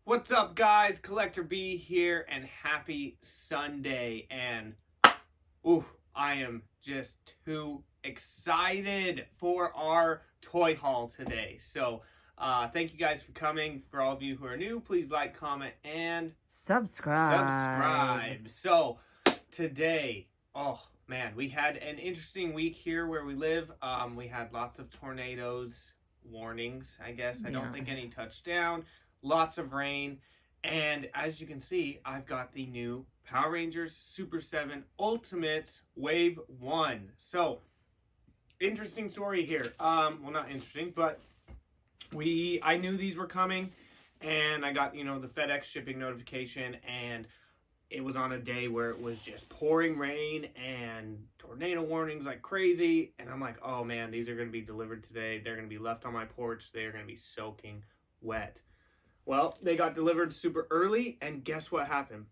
What's up, guys? Collector B here, and happy Sunday. And I am just too excited for our toy haul today. So thank you guys for coming. For all of you who are new, please like, comment, and subscribe. So today, oh man, we had an interesting week here where we live. We had lots of tornadoes, warnings, I guess. I don't think any touchdown. Lots of rain, and as you can see, I've got the new Power Rangers Super 7 Ultimates Wave 1. So, interesting story here. Well, not interesting, but I knew these were coming, and I got, the FedEx shipping notification, and it was on a day where it was just pouring rain and tornado warnings like crazy, and I'm like, oh man, these are going to be delivered today. They're going to be left on my porch. They're going to be soaking wet. Well, they got delivered super early, and guess what happened?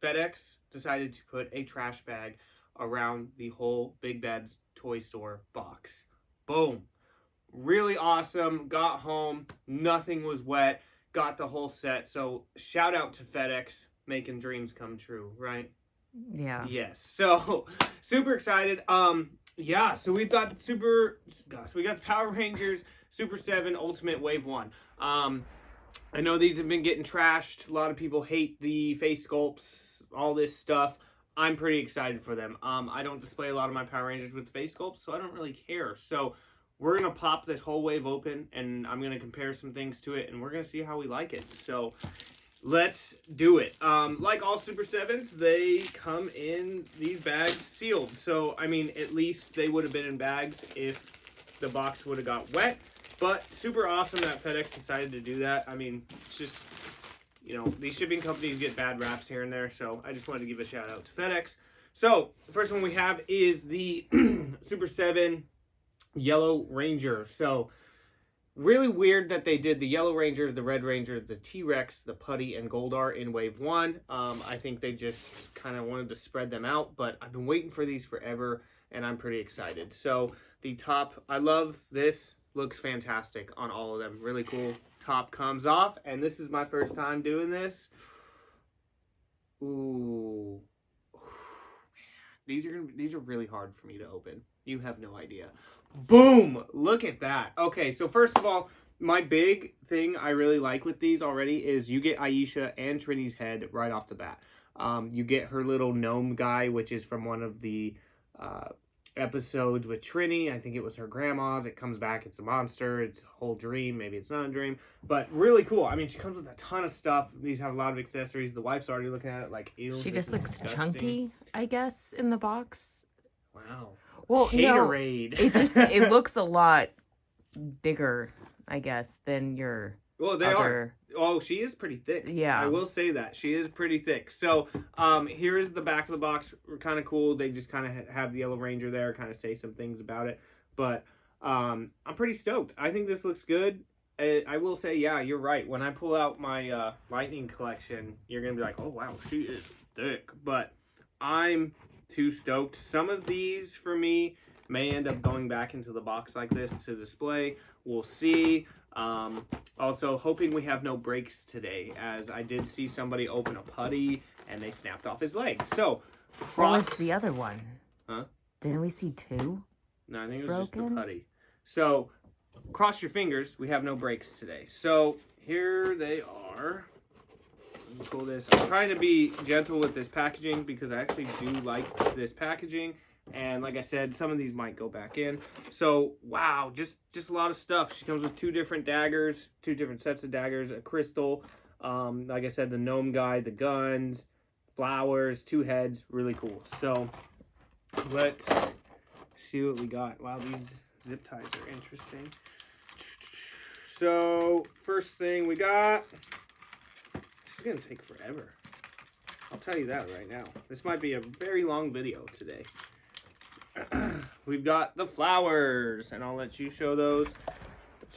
FedEx decided to put a trash bag around the whole Big Bad's Toy Store box. Boom. Really awesome. Got home. Nothing was wet. Got the whole set. So, shout out to FedEx making dreams come true, right? Yeah. Yes. So, super excited. So we've got we got the Power Rangers Super 7 Ultimate Wave 1. I know these have been getting trashed. A lot of people hate the face sculpts, all this stuff. I'm pretty excited for them. I don't display a lot of my Power Rangers with face sculpts, so I don't really care. So we're going to pop this whole wave open, and I'm going to compare some things to it, and we're going to see how we like it. So let's do it. Like all Super 7s, they come in these bags sealed. So, I mean, at least they would have been in bags if the box would have got wet. But super awesome that FedEx decided to do that. I mean, it's just, these shipping companies get bad raps here and there. So I just wanted to give a shout out to FedEx. So the first one we have is the Super 7 Yellow Ranger. So really weird that they did the Yellow Ranger, the Red Ranger, the T-Rex, the Putty, and Goldar in Wave 1. I think they just kind of wanted to spread them out. But I've been waiting for these forever, and I'm pretty excited. So the top, I love this. Looks fantastic on all of them. Really cool. Top comes off, and this is my first time doing this. Ooh. Man. These are really hard for me to open. You have no idea. Boom! Look at that. Okay, so first of all, my big thing I really like with these already is you get Aisha and Trini's head right off the bat. You get her little gnome guy, which is from one of the episodes with Trini. I think it was her grandma's. It comes back. It's a monster. It's a whole dream. Maybe it's not a dream, but really cool. I mean, she comes with a ton of stuff. These have a lot of accessories. The wife's already looking at it like, ew. She just looks disgusting. Chunky, I guess, in the box. Wow. Well, Haterade. No, it looks a lot bigger, I guess, than your are. Oh, she is pretty thick. Yeah. I will say that. She is pretty thick. So, here is the back of the box. Kind of cool. They just kind of have the Yellow Ranger there, kind of say some things about it. But I'm pretty stoked. I think this looks good. I will say, yeah, you're right. When I pull out my Lightning collection, you're going to be like, oh, wow, she is thick. But I'm too stoked. Some of these, for me, may end up going back into the box like this to display. We'll see. Also hoping we have no breaks today, as I did see somebody open a Putty and they snapped off his leg. So what was the other one? Huh? Didn't we see two? No, I think it was just the Putty. So cross your fingers, we have no breaks today. So here they are. Let me pull this. I'm trying to be gentle with this packaging because I actually do like this packaging. And like I said, some of these might go back in. So, wow, just a lot of stuff. She comes with two different daggers, two different sets of daggers, a crystal. Like I said, the gnome guy, the guns, flowers, two heads. Really cool. So, let's see what we got. Wow, these zip ties are interesting. So, first thing we got. This is going to take forever. I'll tell you that right now. This might be a very long video today. We've got the flowers, and I'll let you show those.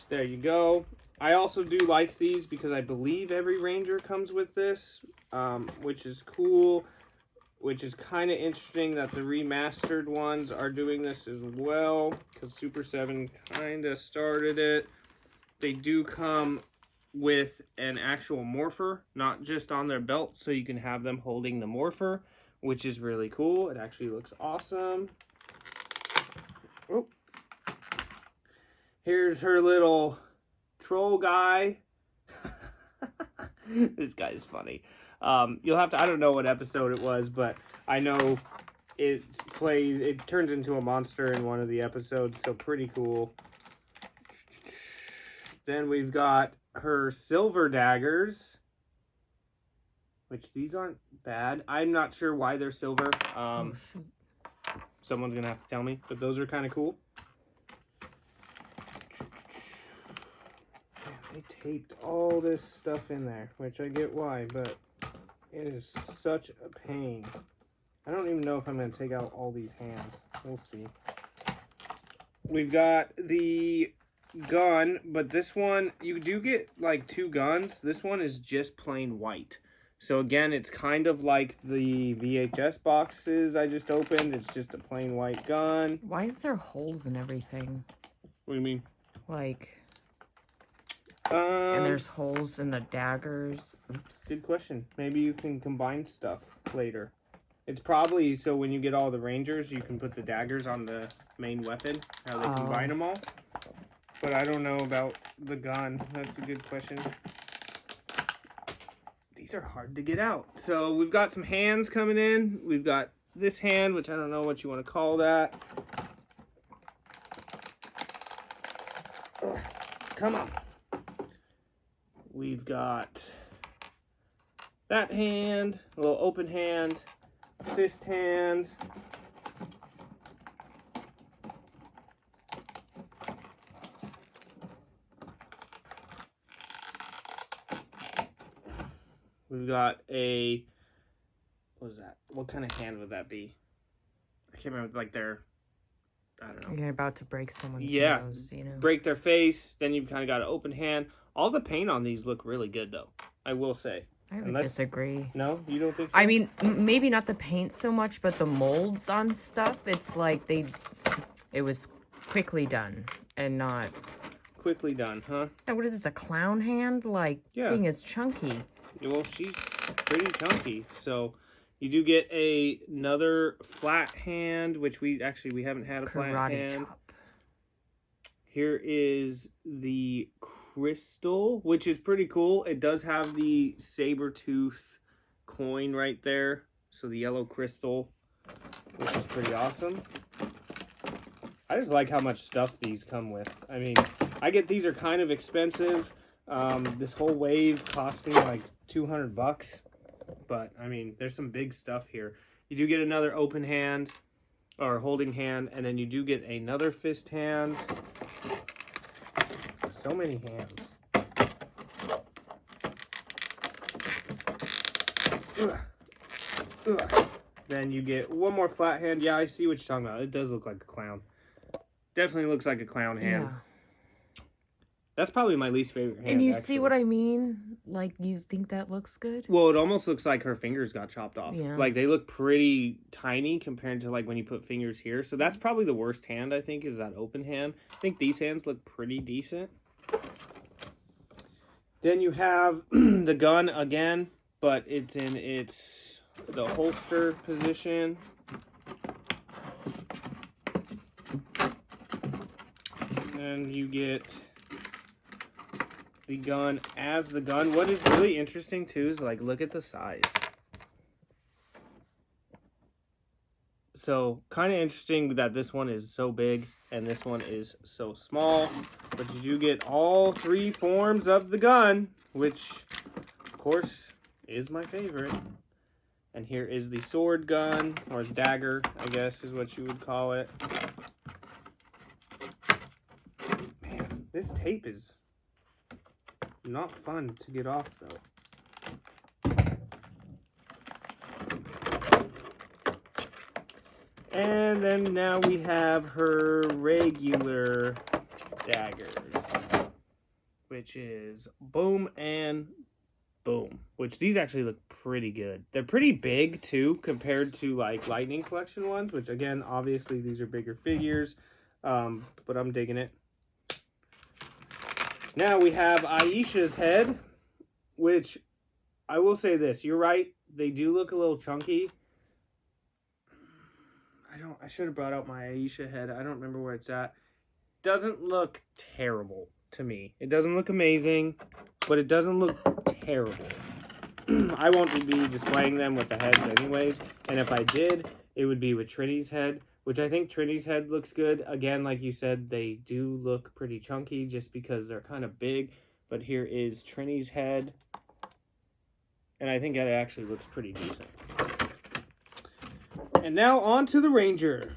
There you go. I also do like these because I believe every Ranger comes with this, which is cool, which is kind of interesting that the remastered ones are doing this as well, because Super 7 kind of started it. They do come with an actual morpher, not just on their belt, so you can have them holding the morpher, which is really cool. It actually looks awesome. Oh. Here's her little troll guy. This guy is funny. You'll have to, I don't know what episode it was, but I know it turns into a monster in one of the episodes, so pretty cool. Then we've got her silver daggers, which these aren't bad. I'm not sure why they're silver. Someone's gonna have to tell me, but those are kind of cool. Man, they taped all this stuff in there, which I get why, but it is such a pain. I don't even know if I'm gonna take out all these hands. We'll see. We've got the gun, but this one, you do get like 2 guns. This one is just plain white. So again, it's kind of like the VHS boxes I just opened. It's just a plain white gun. Why is there holes in everything? What do you mean? Like, and there's holes in the daggers. That's a good question. Maybe you can combine stuff later. It's probably so when you get all the Rangers, you can put the daggers on the main weapon. How they combine them all. But I don't know about the gun. That's a good question. These are hard to get out. So we've got some hands coming in. We've got this hand, which I don't know what you want to call that. Ugh, come on. We've got that hand, a little open hand, fist hand. We've got a, what is that? What kind of hand would that be? I can't remember, like their, I don't know. You're about to break someone's nose, you know? Break their face, then you've kind of got an open hand. All the paint on these look really good, though, I will say. I would disagree. No? You don't think so? I mean, maybe not the paint so much, but the molds on stuff, it's like it was quickly done and not... Quickly done, huh? Now, what is this, a clown hand? Like, thing is chunky. Well, she's pretty chunky, so you do get another flat hand, which we haven't had a flat hand. Chop. Here is the crystal, which is pretty cool. It does have the saber tooth coin right there, so the yellow crystal, which is pretty awesome. I just like how much stuff these come with. I mean, I get these are kind of expensive. This whole wave cost me like $200, but I mean, there's some big stuff here. You do get another open hand or holding hand, and then you do get another fist hand. So many hands. Ugh. Ugh. Then you get one more flat hand. Yeah, I see what you're talking about. It does look like a clown. Definitely looks like a clown hand. Yeah. That's probably my least favorite hand. And you see what I mean? Like, you think that looks good? Well, it almost looks like her fingers got chopped off. Yeah. Like, they look pretty tiny compared to, like, when you put fingers here. So that's probably the worst hand, I think, is that open hand. I think these hands look pretty decent. Then you have the gun again, but it's in the holster position. And you get the gun as the gun. What is really interesting too is like, look at the size. So kind of interesting that this one is so big and this one is so small, but you do get all 3 forms of the gun, which of course is my favorite. And here is the sword gun, or dagger, I guess is what you would call it. Man, this tape is not fun to get off, though. And then now we have her regular daggers, which is boom and boom. Which these actually look pretty good. They're pretty big, too, compared to, like, Lightning Collection ones, which, again, obviously these are bigger figures, but I'm digging it. Now we have Aisha's head, which I will say this. You're right. They do look a little chunky. I should have brought out my Aisha head. I don't remember where it's at. Doesn't look terrible to me. It doesn't look amazing, but it doesn't look terrible. I won't be displaying them with the heads anyways. And if I did, it would be with Trinity's head, which I think Trinity's head looks good. Again, like you said, they do look pretty chunky just because they're kind of big. But here is Trinity's head. And I think it actually looks pretty decent. And now on to the Ranger.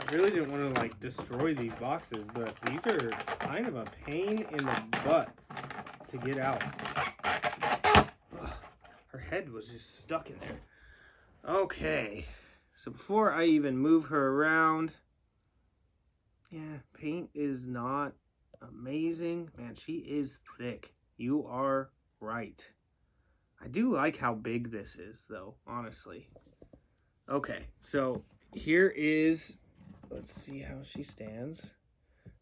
I really didn't want to like destroy these boxes, but these are kind of a pain in the butt to get out. Ugh, her head was just stuck in there. Okay, so before I even move her around, yeah, paint is not amazing. Man, she is thick. You are right. I do like how big this is, though, honestly. Okay, so here is... Let's see how she stands.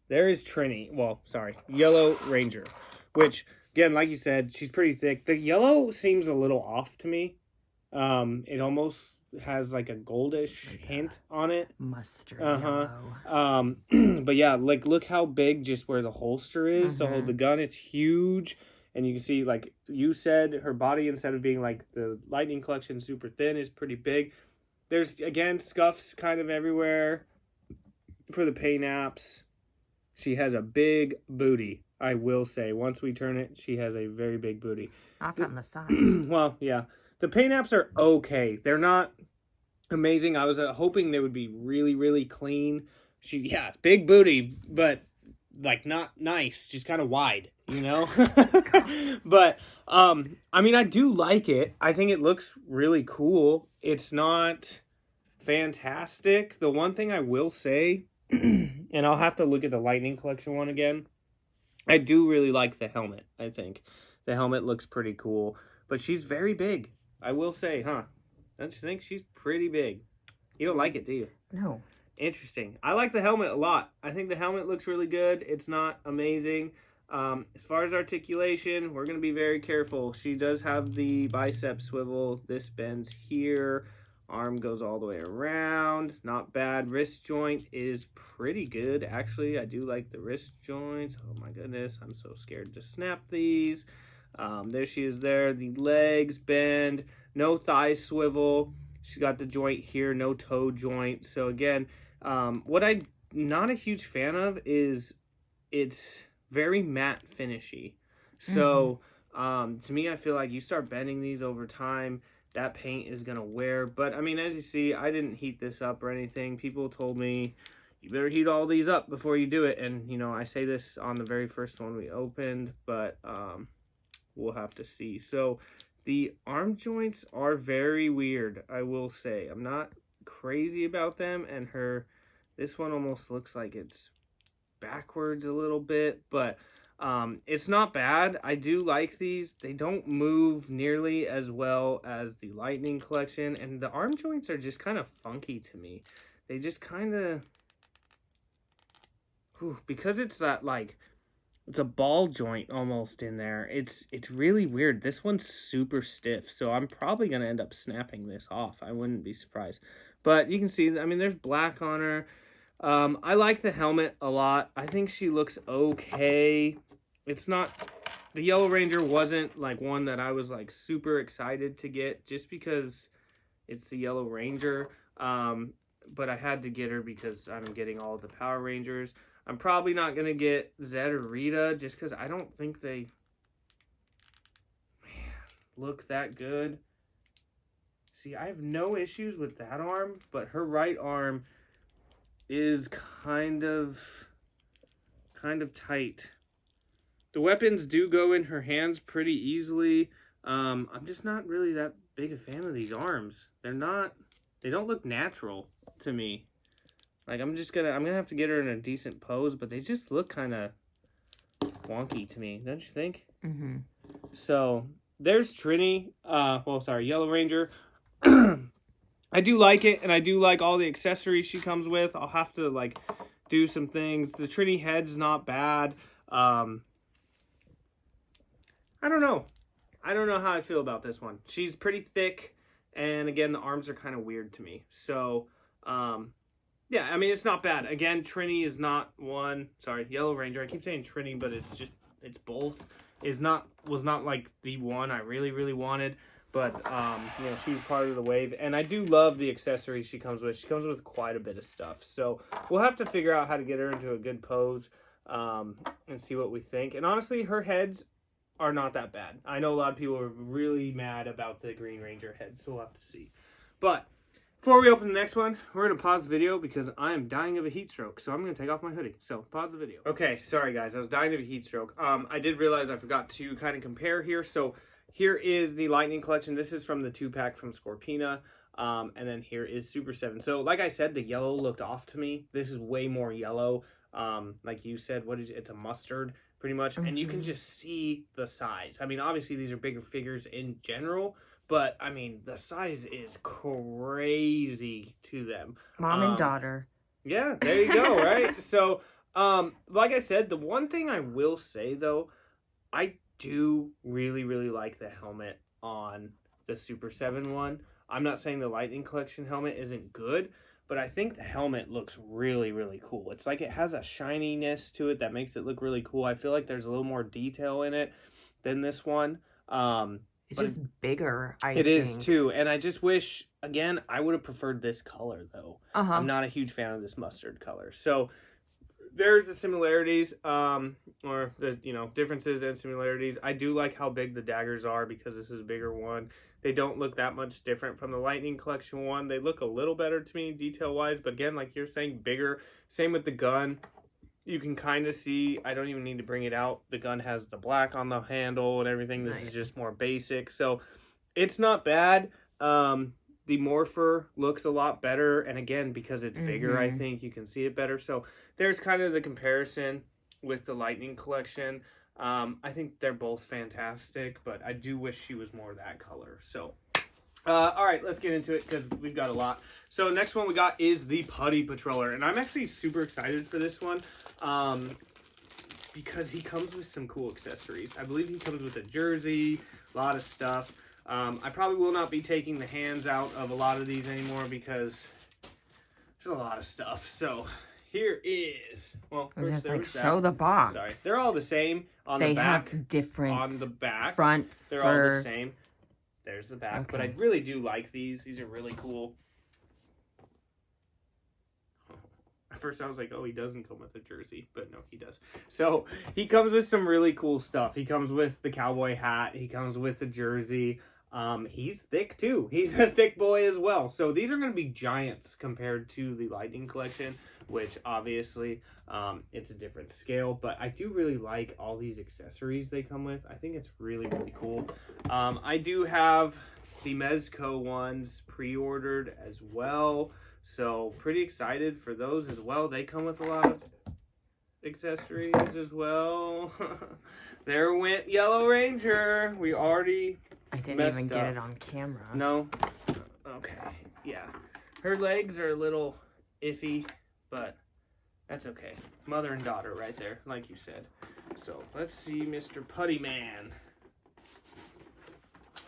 There is Trini. Well, sorry. Yellow Ranger. Which, again, like you said, she's pretty thick. The yellow seems a little off to me. It almost has like a goldish hint on it. Mustard yellow. But yeah, like look how big just where the holster is to hold the gun. It's huge. And you can see, like you said, her body, instead of being like the Lightning Collection super thin, is pretty big. There's, again, scuffs kind of everywhere. For the paint apps, she has a big booty, I will say. Once we turn it, she has a very big booty. Off on the side. Well, yeah. The paint apps are okay. They're not amazing. I was hoping they would be really, really clean. Big booty, but like not nice. Just kind of wide, you know? But, I mean, I do like it. I think it looks really cool. It's not fantastic. The one thing I will say... and I'll have to look at the Lightning Collection one again. I do really like the helmet, I think. The helmet looks pretty cool. But she's very big, I will say, huh? Don't you think she's pretty big? You don't like it, do you? No. Interesting. I like the helmet a lot. I think the helmet looks really good. It's not amazing. As far as articulation, we're going to be very careful. She does have the bicep swivel. This bends here. Arm goes all the way around. Not bad. Wrist joint is pretty good. Actually, I do like the wrist joints. Oh my goodness. I'm so scared to snap these. There she is there. The legs bend. No thigh swivel. She's got the joint here. No toe joint. So again, what I'm not a huge fan of is it's very matte finishy. So to me, I feel like you start bending these over time, that paint is going to wear. But, I mean, as you see, I didn't heat this up or anything. People told me, you better heat all these up before you do it. And, you know, I say this on the very first one we opened, but we'll have to see. So, the arm joints are very weird, I will say. I'm not crazy about them. And this one almost looks like it's backwards a little bit, but... it's not bad. I do like these. They don't move nearly as well as the Lightning Collection, and the arm joints are just kind of funky to me. They just kind of... because it's that, like, it's a ball joint almost in there. It's really weird. This one's super stiff, so I'm probably going to end up snapping this off. I wouldn't be surprised. But you can see, I mean, there's black on her. I like the helmet a lot. I think she looks okay. It's not... The Yellow Ranger wasn't, like, one that I was, like, super excited to get just because it's the Yellow Ranger. But I had to get her because I'm getting all the Power Rangers. I'm probably not going to get Zed or Rita just because I don't think they look that good. See, I have no issues with that arm, but her right arm is kind of tight. The weapons do go in her hands pretty easily. I'm just not really that big a fan of these arms. They're not they don't look natural to me. Like, I'm gonna have to get her in a decent pose, but they just look kind of wonky to me, don't you think? Mm-hmm. So there's Trini. Yellow Ranger. I do like it, and I do like all the accessories she comes with. I'll have to like do some things. The Trini head's not bad. I don't know. I don't know how I feel about this one. She's pretty thick, and again, the arms are kind of weird to me. So, yeah, I mean, it's not bad. Again, Trini is not one. Sorry, Yellow Ranger. I keep saying Trini, but it's both. Was not like the one I really, really wanted. But, you know, she's part of the wave. And I do love the accessories she comes with. She comes with quite a bit of stuff. So we'll have to figure out how to get her into a good pose and see what we think. And honestly, her heads are not that bad. I know a lot of people are really mad about the Green Ranger head, so we'll have to see. But before we open the next one, we're going to pause the video because I am dying of a heat stroke. So I'm going to take off my hoodie. So pause the video. Okay, sorry guys. I was dying of a heat stroke. I did realize I forgot to kind of compare here. So here is the Lightning Collection. This is from the 2-pack from Scorpina. And then here is Super 7. So like I said, the yellow looked off to me. This is way more yellow. Like you said, it's a mustard pretty much. Mm-hmm. And you can just see the size. I mean, obviously these are bigger figures in general. But, I mean, the size is crazy to them. Mom and daughter. Yeah, there you go, right? So, like I said, the one thing I will say, though, I do really, really like the helmet on the Super 7 one. I'm not saying the Lightning Collection helmet isn't good, but I think the helmet looks really, really cool. It's like it has a shininess to it that makes it look really cool. I feel like there's a little more detail in it than this one. It's just bigger, I think. It is, too. And I just wish, again, I would have preferred this color, though. I'm not a huge fan of this mustard color. So there's the similarities, or the, you know, differences and similarities. I do like how big the daggers are because this is a bigger one. They don't look that much different from the Lightning Collection one. They look a little better to me detail-wise, but again, like you're saying, bigger. Same with the gun. You can kind of see, I don't even need to bring it out. The gun has the black on the handle and everything. This is just more basic. So it's not bad. The Morpher looks a lot better. And again, because it's bigger, I think you can see it better. So there's kind of the comparison with the Lightning Collection. I think they're both fantastic, but I do wish she was more that color. So, all right, let's get into it because we've got a lot. So next one we got is the Putty Patroller. And I'm actually super excited for this one because he comes with some cool accessories. I believe he comes with a jersey, a lot of stuff. I probably will not be taking the hands out of a lot of these anymore because there's a lot of stuff. So here is, well, first there was that. Show the box. Sorry, they're all the same on the back. They have different on the back. Fronts. They're all the same. There's the back, but I really do like these. These are really cool. At first I was like, oh, he doesn't come with a jersey, but no, he does. So he comes with some really cool stuff. He comes with the cowboy hat. He comes with the jersey. He's thick too. He's a thick boy as well. So these are going to be giants compared to the Lightning Collection, which obviously it's a different scale. But I do really like all these accessories they come with. I think it's really, really cool. I do have the Mezco ones pre-ordered as well. So pretty excited for those as well. They come with a lot of accessories as well. There went Yellow Ranger. We already I didn't even get it on camera. No? Okay. Yeah. Her legs are a little iffy, but that's okay. Mother and daughter right there, like you said. So let's see Mr. Putty Man.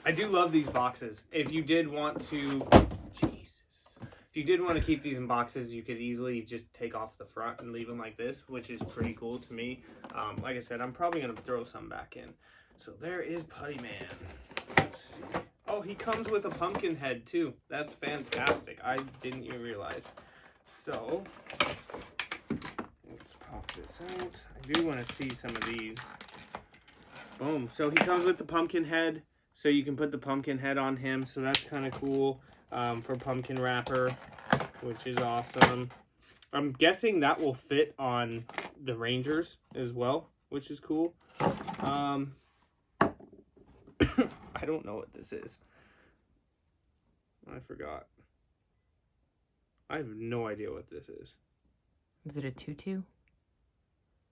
I do love these boxes. If you did want to... Jesus. If you did want to keep these in boxes, you could easily just take off the front and leave them like this, which is pretty cool to me. Like I said, I'm probably going to throw some back in. So there is Putty Man. Let's see. Oh, he comes with a pumpkin head too. That's fantastic. I didn't even realize. So, let's pop this out. I do want to see some of these. Boom. So he comes with the pumpkin head. So you can put the pumpkin head on him. So that's kind of cool for pumpkin wrapper, which is awesome. I'm guessing that will fit on the Rangers as well, which is cool. I don't know what this is. I forgot. I have no idea what this is. Is it a tutu?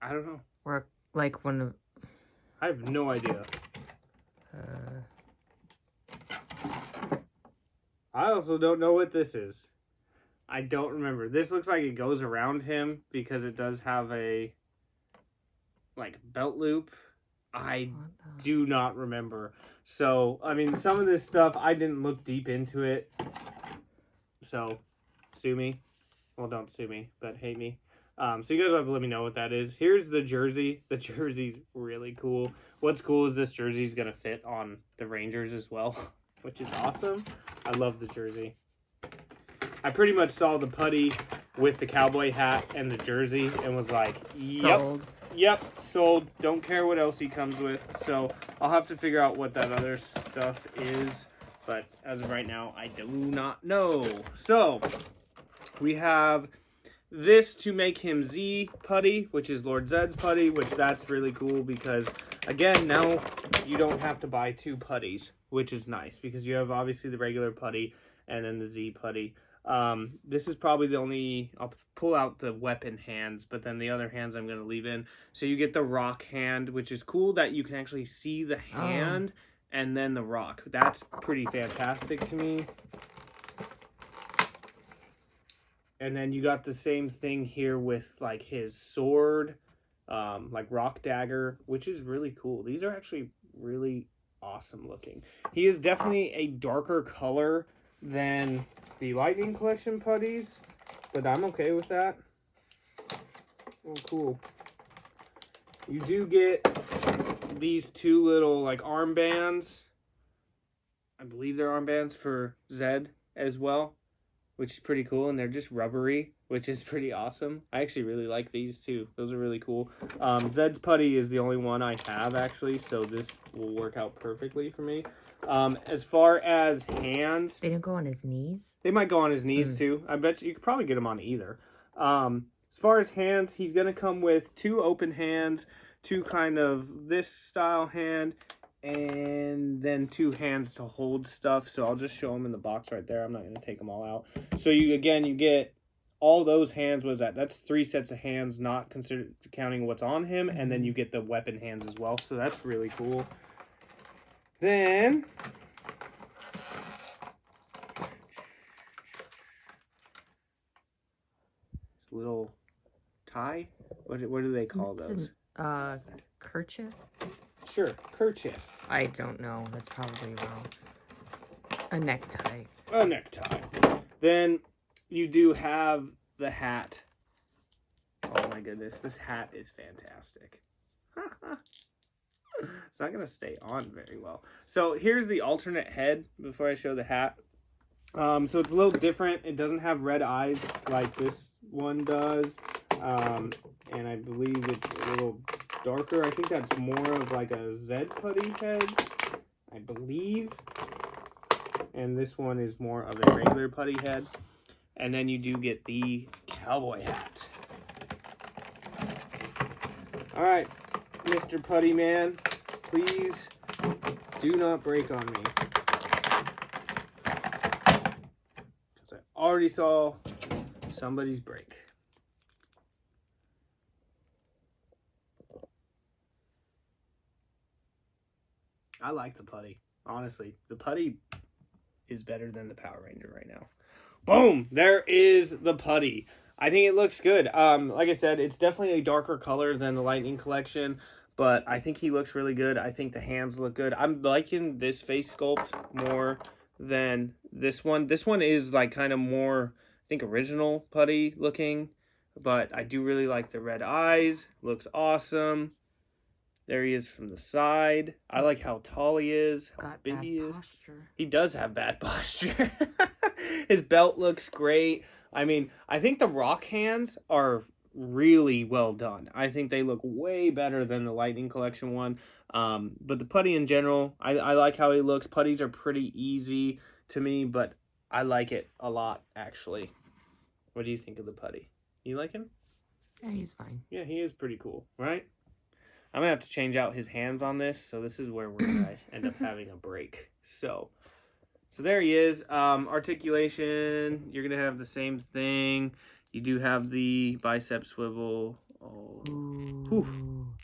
I don't know. Or like one of... I have no idea. I also don't know what this is. I don't remember. This looks like it goes around him because it does have a like belt loop. I do not remember. So, I mean, some of this stuff, I didn't look deep into it. So, sue me. Well, don't sue me, but hate me. So you guys will have to let me know what that is. Here's the jersey. The jersey's really cool. What's cool is this jersey's going to fit on the Rangers as well, which is awesome. I love the jersey. I pretty much saw the putty with the cowboy hat and the jersey and was like, yep. Sold. Yep, sold. Don't care what else he comes with. So I'll have to figure out what that other stuff is. But as of right now, I do not know. So we have this to make him Z putty, which is Lord Zed's putty, which that's really cool because, again, now you don't have to buy two putties, which is nice because you have obviously the regular putty and then the Z putty. This is probably the only, I'll pull out the weapon hands, but then the other hands I'm going to leave in. So you get the rock hand, which is cool that you can actually see the hand and then the rock. That's pretty fantastic to me. And then you got the same thing here with like his sword, like rock dagger, which is really cool. These are actually really awesome looking. He is definitely a darker color than the Lightning Collection putties, but I'm okay with that. Oh, cool. You do get these two little like armbands. I believe they're armbands for Zed as well, which is pretty cool, and they're just rubbery, which is pretty awesome. I actually really like these too. Those are really cool. Zed's putty is the only one I have actually, so this will work out perfectly for me. As far as hands, They don't go on his knees? they might go on his knees too. I bet you could probably get them on either. As far as hands, he's going to come with two open hands, two kind of this style hand, and then two hands to hold stuff. So I'll just show them in the box right there. I'm not going to take them all out. So you get all those hands. What is that? That's 3 sets of hands, not counting what's on him. And then you get the weapon hands as well. So that's really cool. Then this little tie. What do they call those? Kerchief? Sure, kerchief. I don't know. That's probably wrong. A necktie. A necktie. Then you do have the hat. Oh my goodness, this hat is fantastic. It's not going to stay on very well. So here's the alternate head before I show the hat. So it's a little different. It doesn't have red eyes like this one does. And I believe it's a little darker. I think that's more of like a Zed putty head, I believe. And this one is more of a regular putty head. And then you do get the cowboy hat. All right, Mr. Putty Man, please do not break on me. Because I already saw somebody's break. I like the putty. Honestly, the putty is better than the Power Ranger right now. Boom! There is the putty. I think it looks good. Like I said, it's definitely a darker color than the Lightning Collection, but I think he looks really good. I think the hands look good. I'm liking this face sculpt more than this one. This one is like kind of more, I think, original putty looking, but I do really like the red eyes. Looks awesome. There he is from the side. I like how tall he is, how big he is. Posture. He does have bad posture. His belt looks great. I mean, I think the rock hands are really well done. I think they look way better than the Lightning Collection one. But the putty in general, I like how he looks. Putties are pretty easy to me, but I like it a lot, actually. What do you think of the putty? You like him? Yeah, he's fine. Yeah, he is pretty cool, right? I'm going to have to change out his hands on this, so this is where we're going to end up having a break. So So there he is. Articulation, you're going to have the same thing. You do have the bicep swivel. Oh, whew.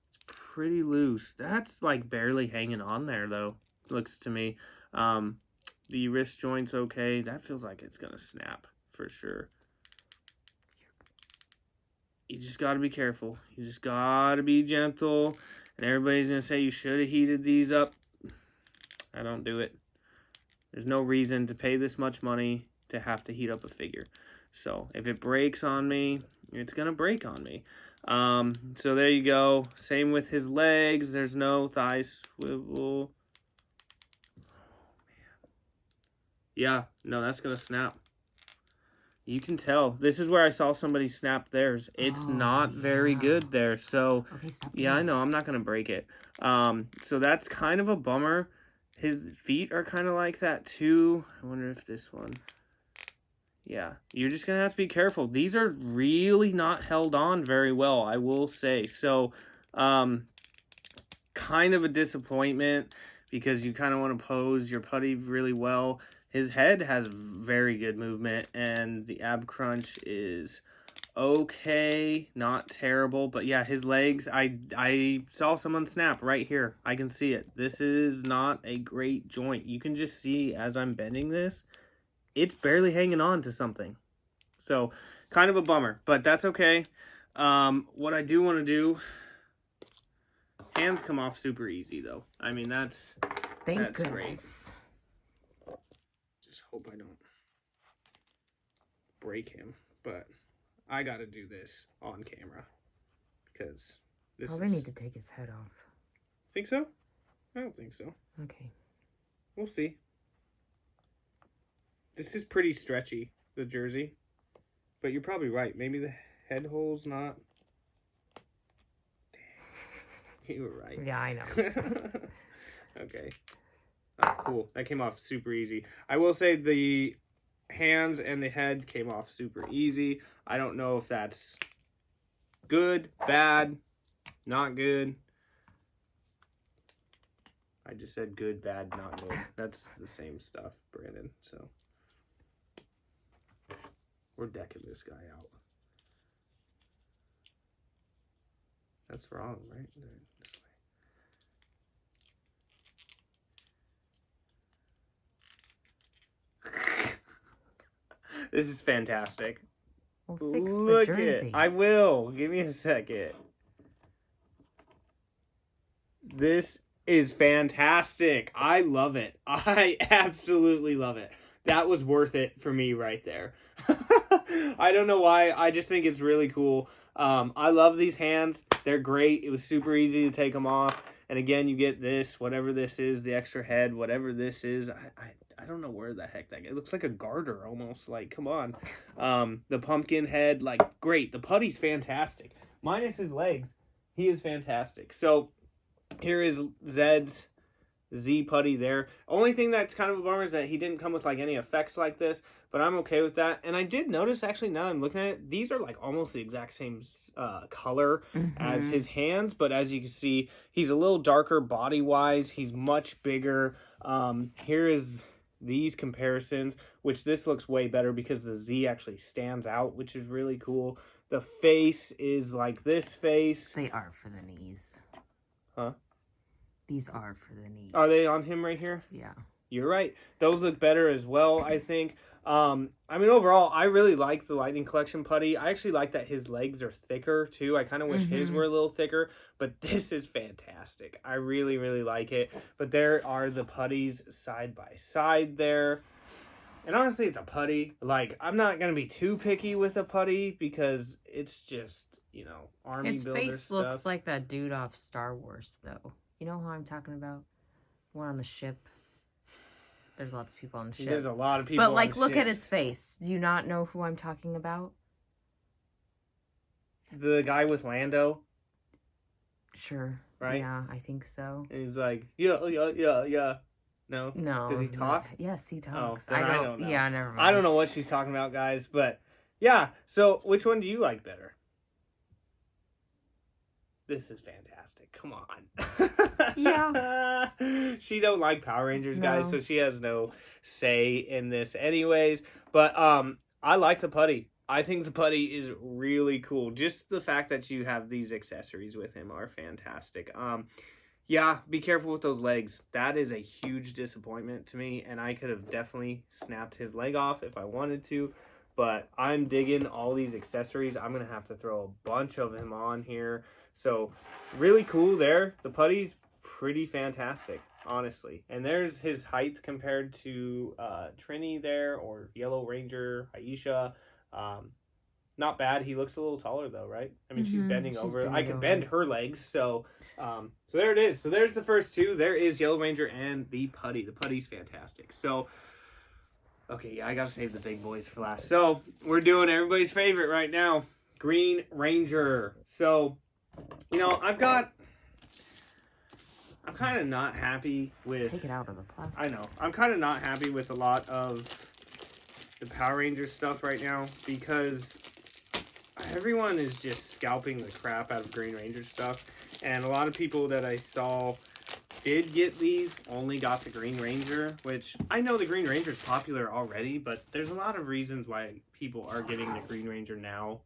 It's pretty loose. That's like barely hanging on there, though, looks to me. The wrist joint's okay. That feels like it's going to snap for sure. You just got to be careful. You just got to be gentle. And everybody's going to say you should have heated these up. I don't do it. There's no reason to pay this much money to have to heat up a figure. So if it breaks on me, it's going to break on me. So there you go. Same with his legs. There's no thigh swivel. Yeah, no, that's going to snap. You can tell. This is where I saw somebody snap theirs. It's not very good there. So, yeah, I know. I'm not going to break it. So that's kind of a bummer. His feet are kind of like that, too. I wonder if this one... Yeah, you're just going to have to be careful. These are really not held on very well, I will say. So, kind of a disappointment because you kind of want to pose your putty really well. His head has very good movement, and the ab crunch is okay, not terrible. But yeah, his legs, I saw someone snap right here. I can see it. This is not a great joint. You can just see as I'm bending this, it's barely hanging on to something. So, kind of a bummer, but that's okay. What I do want to do, hands come off super easy, though. I mean, that's great. Just hope I don't break him, but I got to do this on camera because this Probably need to take his head off. Think so? I don't think so. Okay. We'll see. This is pretty stretchy, the jersey. But you're probably right. Maybe the head hole's not... Dang. You were right. Yeah, I know. Okay. Oh, cool. That came off super easy. I will say the hands and the head came off super easy. I don't know if that's good, bad, not good. I just said good, bad, not good. That's the same stuff, Brandon. So we're decking this guy out. That's wrong, right? This way. This is fantastic. Well, fix Look the jersey. I will. Give me a second. This is fantastic. I love it. I absolutely love it. That was worth it for me right there. I don't know why. I just think it's really cool. I love these hands. They're great. It was super easy to take them off. And again, you get this, whatever this is, the extra head, whatever this is. I don't know where the heck that... It looks like a garter almost. Like, come on. The pumpkin head, like, great. The putty's fantastic. Minus his legs, he is fantastic. So, here is Zed's Z putty there. Only thing that's kind of a bummer is that he didn't come with, like, any effects like this. But I'm okay with that. And I did notice, actually, now that I'm looking at it, these are, like, almost the exact same color as his hands. But as you can see, he's a little darker body-wise. He's much bigger. Here is... these comparisons, which this looks way better because the Z actually stands out, which is really cool. The face is like this face. They are for the knees. Huh? These are for the knees. Are they on him right here? Yeah. You're right. Those look better as well, I think. I mean, overall, I really like the Lightning Collection putty. I actually like that his legs are thicker, too. I kind of wish his were a little thicker, but this is fantastic. I really, really like it. But there are the putties side by side there. And honestly, it's a putty. Like, I'm not going to be too picky with a putty because it's just, you know, army builder stuff. His face looks like that dude off Star Wars, though. You know who I'm talking about? One on the ship. There's lots of people on the ship. There's a lot of people on the ship. But, like, look at his face. Do you not know who I'm talking about? The guy with Lando? Sure. Right? Yeah, I think so. And he's like, yeah. No? No. Does he talk? Yes, he talks. Oh, then I don't know. Yeah, never mind. I don't know what she's talking about, guys. But, yeah. So, which one do you like better? this is fantastic. Come on. Yeah. She don't like Power Rangers, guys, No. so she has no say in this anyways. But I like the Putty. I think the Putty is really cool. Just the fact that you have these accessories with him are fantastic. Yeah, be careful with those legs. That is a huge disappointment to me, and I could have definitely snapped his leg off if I wanted to. But I'm digging all these accessories. I'm going to have to throw a bunch of him on here. So, really cool there. The Putty's pretty fantastic, honestly. And there's his height compared to Trini there, or Yellow Ranger, Aisha. Not bad. He looks a little taller, though, right? I mean, she's bending over. I could bend her legs. So there it is. So there's the first two. There is Yellow Ranger and the Putty. The Putty's fantastic. So... okay, yeah, I gotta save the big boys for last. So, we're doing everybody's favorite right now, Green Ranger. So, you know, I'm kind of not happy with... Take it out of the plastic. I know. I'm kind of not happy with a lot of the Power Rangers stuff right now because everyone is just scalping the crap out of Green Ranger stuff. And a lot of people that I saw... did get these, only got the Green Ranger, which I know the Green Ranger is popular already, but there's a lot of reasons why people are getting the Green Ranger now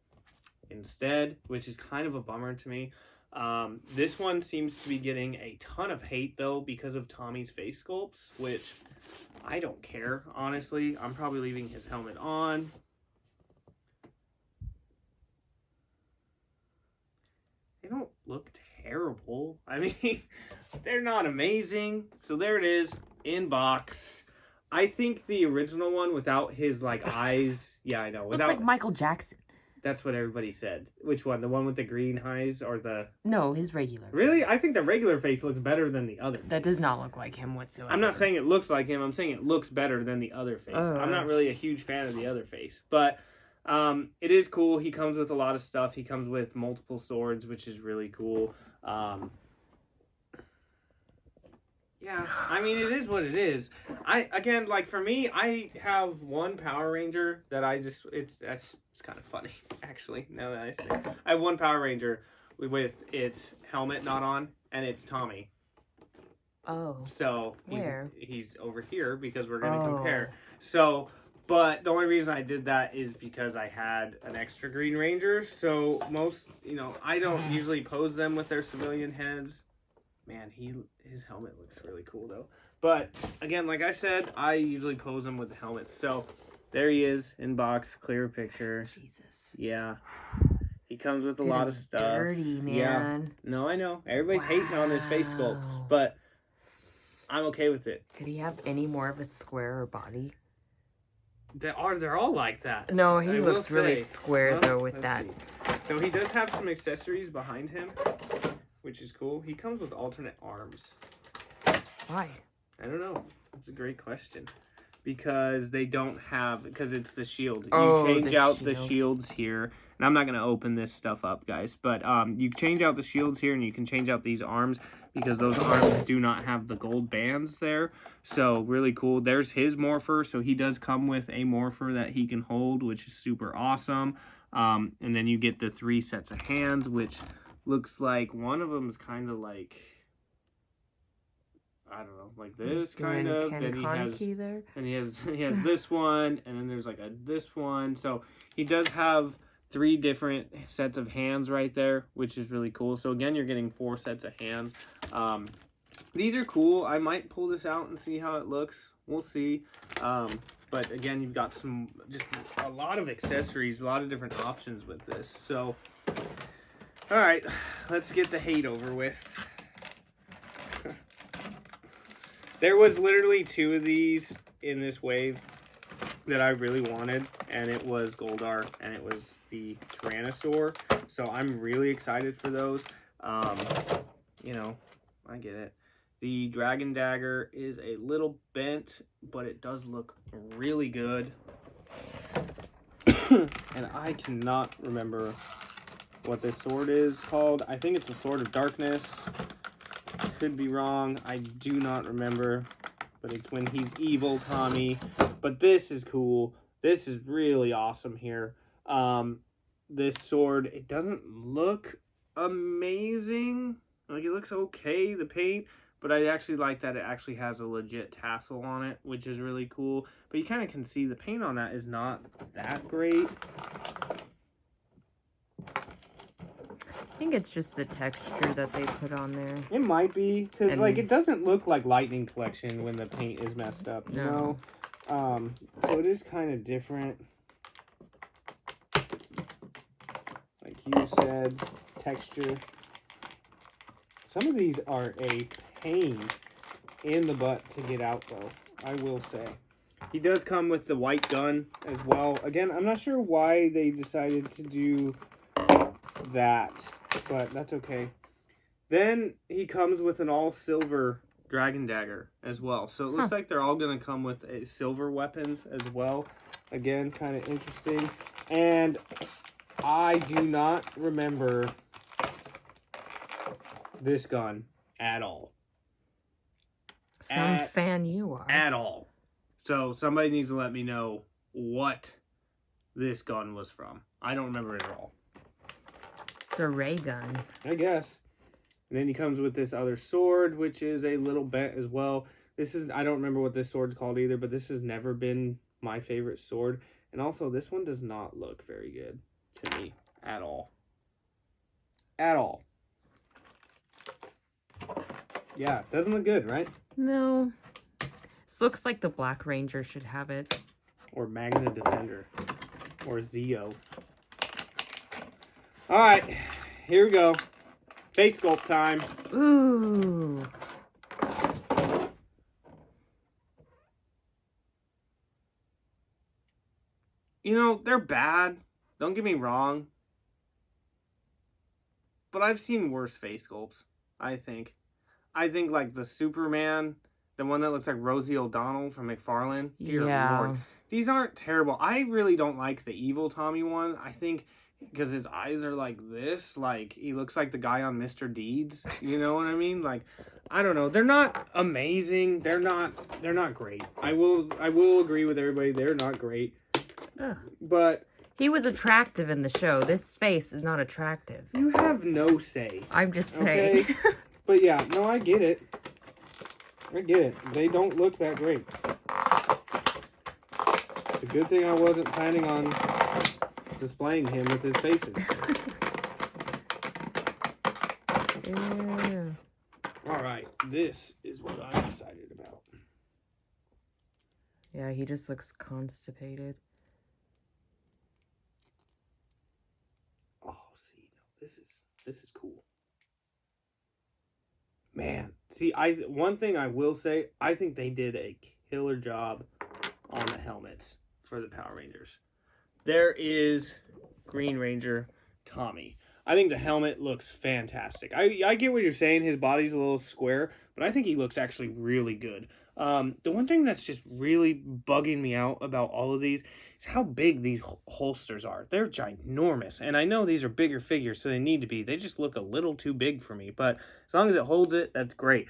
instead, which is kind of a bummer to me. This one seems to be getting a ton of hate, though, because of Tommy's face sculpts, which I don't care, honestly. I'm probably leaving his helmet on. They don't look terrible. I mean, they're not amazing. So there it is, in box. I think the original one without his, like, eyes... yeah, I know. Looks like Michael Jackson. That's what everybody said. Which one? The one with the green eyes or the... no, his regular Really? face. I think the regular face looks better than the other face. That does not look like him whatsoever. I'm not saying it looks like him. I'm saying it looks better than the other face. I'm not really a huge fan of the other face. But it is cool. He comes with a lot of stuff. He comes with multiple swords, which is really cool. Yeah, I mean, it is what it is. Again, like, for me, I have one Power Ranger that I just, it's kind of funny, actually, now that I say it. I have one Power Ranger with its helmet not on, and it's Tommy. Oh. So, Where? he's over here because we're going to compare. So, but the only reason I did that is because I had an extra Green Ranger. So, most, you know, I don't usually pose them with their civilian heads. Man, his helmet looks really cool, though. But, again, like I said, I usually pose him with the helmets. So, there he is, in box, clear picture. Jesus. Yeah. He comes with a lot of stuff. Dirty, man. Yeah. No, I know. Everybody's hating on his face sculpts. But I'm okay with it. Could he have any more of a squarer body? They're all like that. No, he I looks will really say. square, though, with Let's that. see. So he does have some accessories behind him, which is cool. He comes with alternate arms. Why? I don't know. That's a great question. Because they don't have... because it's the shield. Oh, you change out the shield. shields here. And I'm not going to open this stuff up, guys. But you change out the shields here, and you can change out these arms. Because those arms do not have the gold bands there. So, really cool. There's his morpher. So, he does come with a morpher that he can hold, which is super awesome. And then you get the 3 sets of hands, which looks like one of them is kind of like... I don't know, like this kind of. Then he has this one, and then there's like this one. So he does have 3 different sets of hands right there, which is really cool. So again, you're getting 4 sets of hands. These are cool. I might pull this out and see how it looks. We'll see. But again, you've got just a lot of accessories, a lot of different options with this. So, all right, let's get the hate over with. There was literally 2 of these in this wave that I really wanted, and it was Goldar, and it was the Tyrannosaur. So I'm really excited for those. You know, I get it. The Dragon Dagger is a little bent, but it does look really good. And I cannot remember what this sword is called. I think it's the Sword of Darkness. Could be wrong. I do not remember. But it's when he's evil, Tommy. But this is cool. This is really awesome here. This sword, it doesn't look amazing. Like, it looks okay, the paint. But I actually like that it actually has a legit tassel on it, which is really cool. But you kind of can see the paint on that is not that great. I think it's just the texture that they put on there. It might be, because, like, it doesn't look like Lightning Collection when the paint is messed up, you know? So it is kind of different. Like you said, texture. Some of these are a pain in the butt to get out, though, I will say. He does come with the white gun as well. Again, I'm not sure why they decided to do that, but that's okay. Then he comes with an all-silver dragon dagger as well. So it looks like they're all going to come with silver weapons as well. Again, kind of interesting. And I do not remember this gun at all. Some fan you are. At all. So somebody needs to let me know what this gun was from. I don't remember it at all. It's a ray gun. I guess. And then he comes with this other sword, which is a little bent as well. This is, I don't remember what this sword's called either, but this has never been my favorite sword. And also, this one does not look very good to me at all. At all. Yeah, doesn't look good, right? No. This looks like the Black Ranger should have it. Or Magna Defender. Or Zeo. Alright, here we go. Face sculpt time. Ooh. You know, they're bad. Don't get me wrong. But I've seen worse face sculpts, I think. I think, like, the Superman, the one that looks like Rosie O'Donnell from McFarlane. Dear Lord. These aren't terrible. I really don't like the evil Tommy one. I think because his eyes are like this. Like, he looks like the guy on Mr. Deeds. You know what I mean? Like, I don't know. They're not amazing. They're not great. I will agree with everybody. They're not great. Ugh. But he was attractive in the show. This face is not attractive. You have no say. I'm just saying. Okay? But yeah, no, I get it. I get it. They don't look that great. It's a good thing I wasn't planning on displaying him with his faces. Yeah. All right, this is what I'm excited about. Yeah, he just looks constipated. Oh, see, no, this is cool. Man, see, one thing I will say, I think they did a killer job on the helmets for the Power Rangers. There is Green Ranger Tommy. I think the helmet looks fantastic. I get what you're saying. His body's a little square, but I think he looks actually really good. The one thing that's just really bugging me out about all of these is how big these holsters are. They're ginormous, and I know these are bigger figures, so they need to be. They just look a little too big for me, but as long as it holds it, that's great.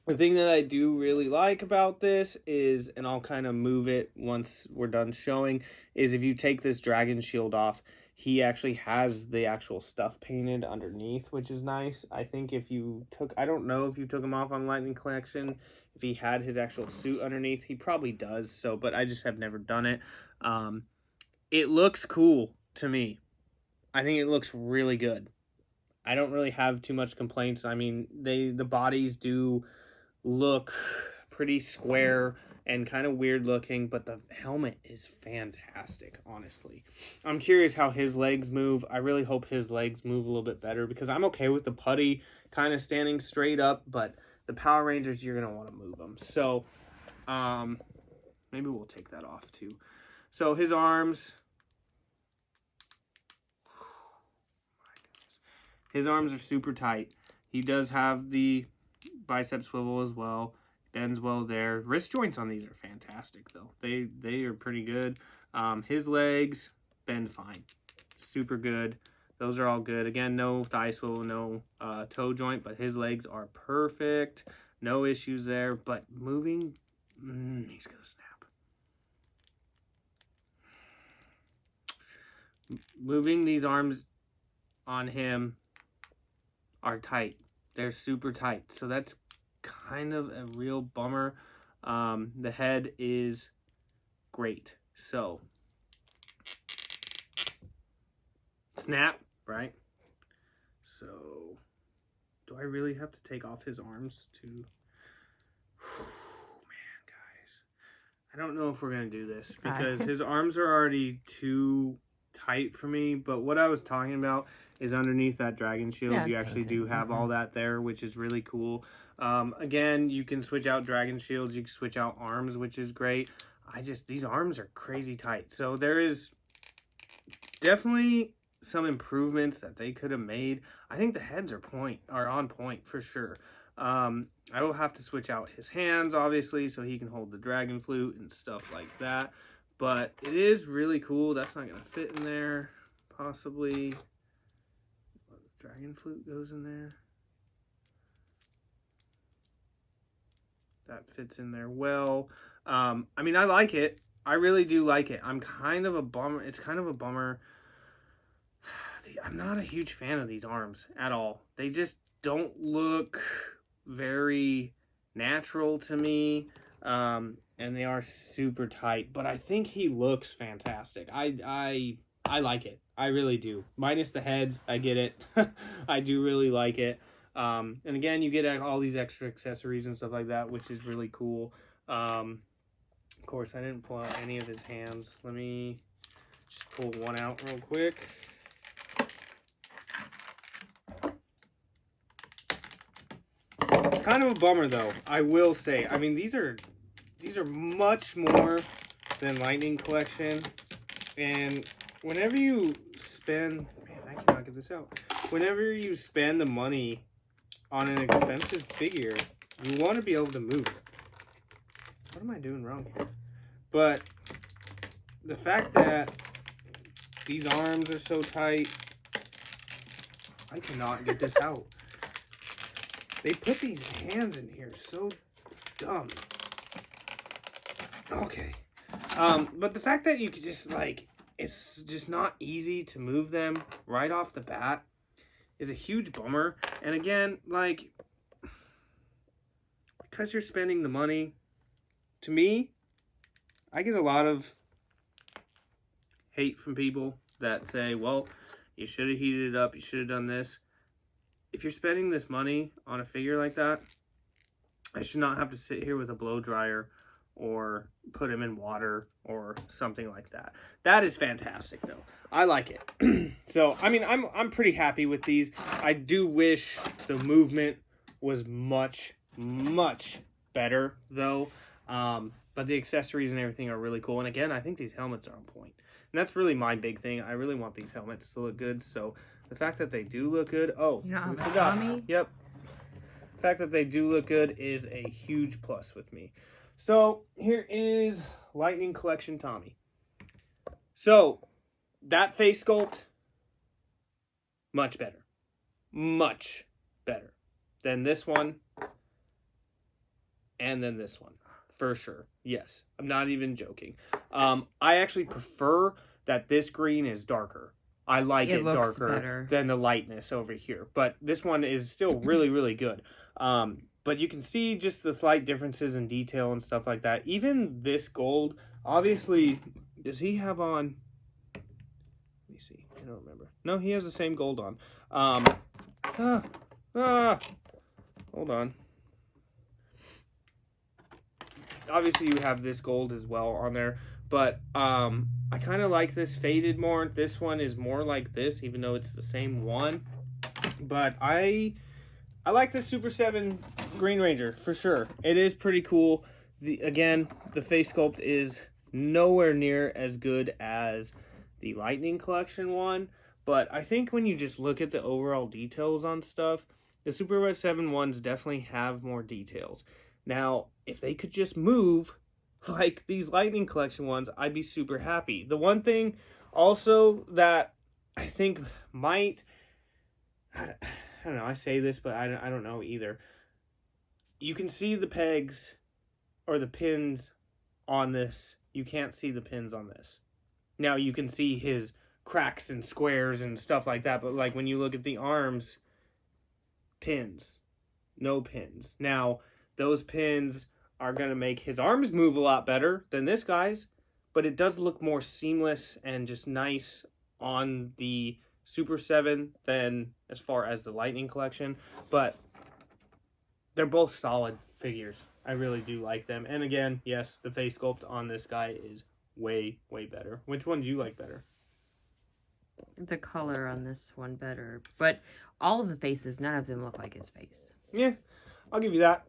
The thing that I do really like about this is, and I'll kind of move it once we're done showing, is if you take this dragon shield off, he actually has the actual stuff painted underneath, which is nice. I think if you took, I don't know if you took him off on Lightning Collection, if he had his actual suit underneath, he probably does, so, but I just have never done it. It looks cool to me. I think it looks really good. I don't really have too much complaints. I mean, the bodies do look pretty square and kind of weird looking, but the helmet is fantastic, honestly. I'm curious how his legs move. I really hope his legs move a little bit better, because I'm okay with the Putty kind of standing straight up, but the Power Rangers, you're going to want to move them. So, maybe we'll take that off too. So his arms, his arms are super tight. He does have the bicep swivel as well. Bends well there. Wrist joints on these are fantastic, though. They are pretty good. His legs bend fine. Super good. Those are all good. Again, no thigh swivel, no toe joint, but his legs are perfect. No issues there. But moving, he's going to snap. Moving these arms on him are tight. They're super tight. So that's kind of a real bummer. The head is great. So, snap, right? So, do I really have to take off his arms to... Man, guys. I don't know if we're going to do this because his arms are already too tight for me. But what I was talking about is underneath that dragon shield, Yeah, you actually do have all that there, which is really cool. Again, you can switch out dragon shields. You can switch out arms, which is great. These arms are crazy tight. So there is definitely some improvements that they could have made. I think the heads are on point for sure. I will have to switch out his hands, obviously, so he can hold the dragon flute and stuff like that. But it is really cool. That's not going to fit in there, possibly. The dragon flute goes in there. That fits in there well. I mean, I like it. I really do like it. I'm kind of a bummer. It's kind of a bummer. I'm not a huge fan of these arms at all. They just don't look very natural to me. And they are super tight. But I think he looks fantastic. I like it. I really do. Minus the heads. I get it. I do really like it. And again, you get all these extra accessories and stuff like that, which is really cool. Of course, I didn't pull out any of his hands. Let me just pull one out real quick. It's kind of a bummer, though, I will say. I mean, these are much more than Lightning Collection. And whenever you spend... Man, I cannot get this out. Whenever you spend the money on an expensive figure, you want to be able to move it. What am I doing wrong here? But the fact that these arms are so tight, I cannot get this out. They put these hands in here so dumb. Okay. But the fact that you could just it's just not easy to move them right off the bat is a huge bummer. And again, because you're spending the money, to me, I get a lot of hate from people that say, well, you should have heated it up, you should have done this. If you're spending this money on a figure like that, I should not have to sit here with a blow dryer or put him in water or something like that. That is fantastic, though. I like it. So, I mean, I'm pretty happy with these. I do wish the movement was much, much better, though. But the accessories and everything are really cool. And again, I think these helmets are on point. And that's really my big thing. I really want these helmets to look good. So the fact that they do look good. Oh, we forgot. Yep. The fact that they do look good is a huge plus with me. So here is Lightning Collection Tommy. So that face sculpt, much better. Much better than this one. And then this one. For sure. Yes. I'm not even joking. I actually prefer that this green is darker. I like it darker better than the lightness over here. But this one is still really, really good. But you can see just the slight differences in detail and stuff like that. Even this gold, obviously, does he have on... Let me see. I don't remember. No, he has the same gold on. Hold on. Obviously, you have this gold as well on there. But I kind of like this faded more. This one is more like this, even though it's the same one. But I like the Super 7 Green Ranger, for sure. It is pretty cool. Again, the face sculpt is nowhere near as good as the Lightning Collection one. But I think when you just look at the overall details on stuff, the Super 7 ones definitely have more details. Now, if they could just move like these Lightning Collection ones, I'd be super happy. The one thing also that I think might... I don't know, I say this, but I don't know either. You can see the pegs or the pins on this. You can't see the pins on this. Now, you can see his cracks and squares and stuff like that. But like when you look at the arms, pins, no pins. Now, those pins are going to make his arms move a lot better than this guy's, but it does look more seamless and just nice on the Super 7 than as far as the Lightning Collection. But they're both solid figures. I really do like them. And again, yes, the face sculpt on this guy is way, way better. Which one do you like better? The color on this one better. But all of the faces, none of them look like his face. Yeah, I'll give you that.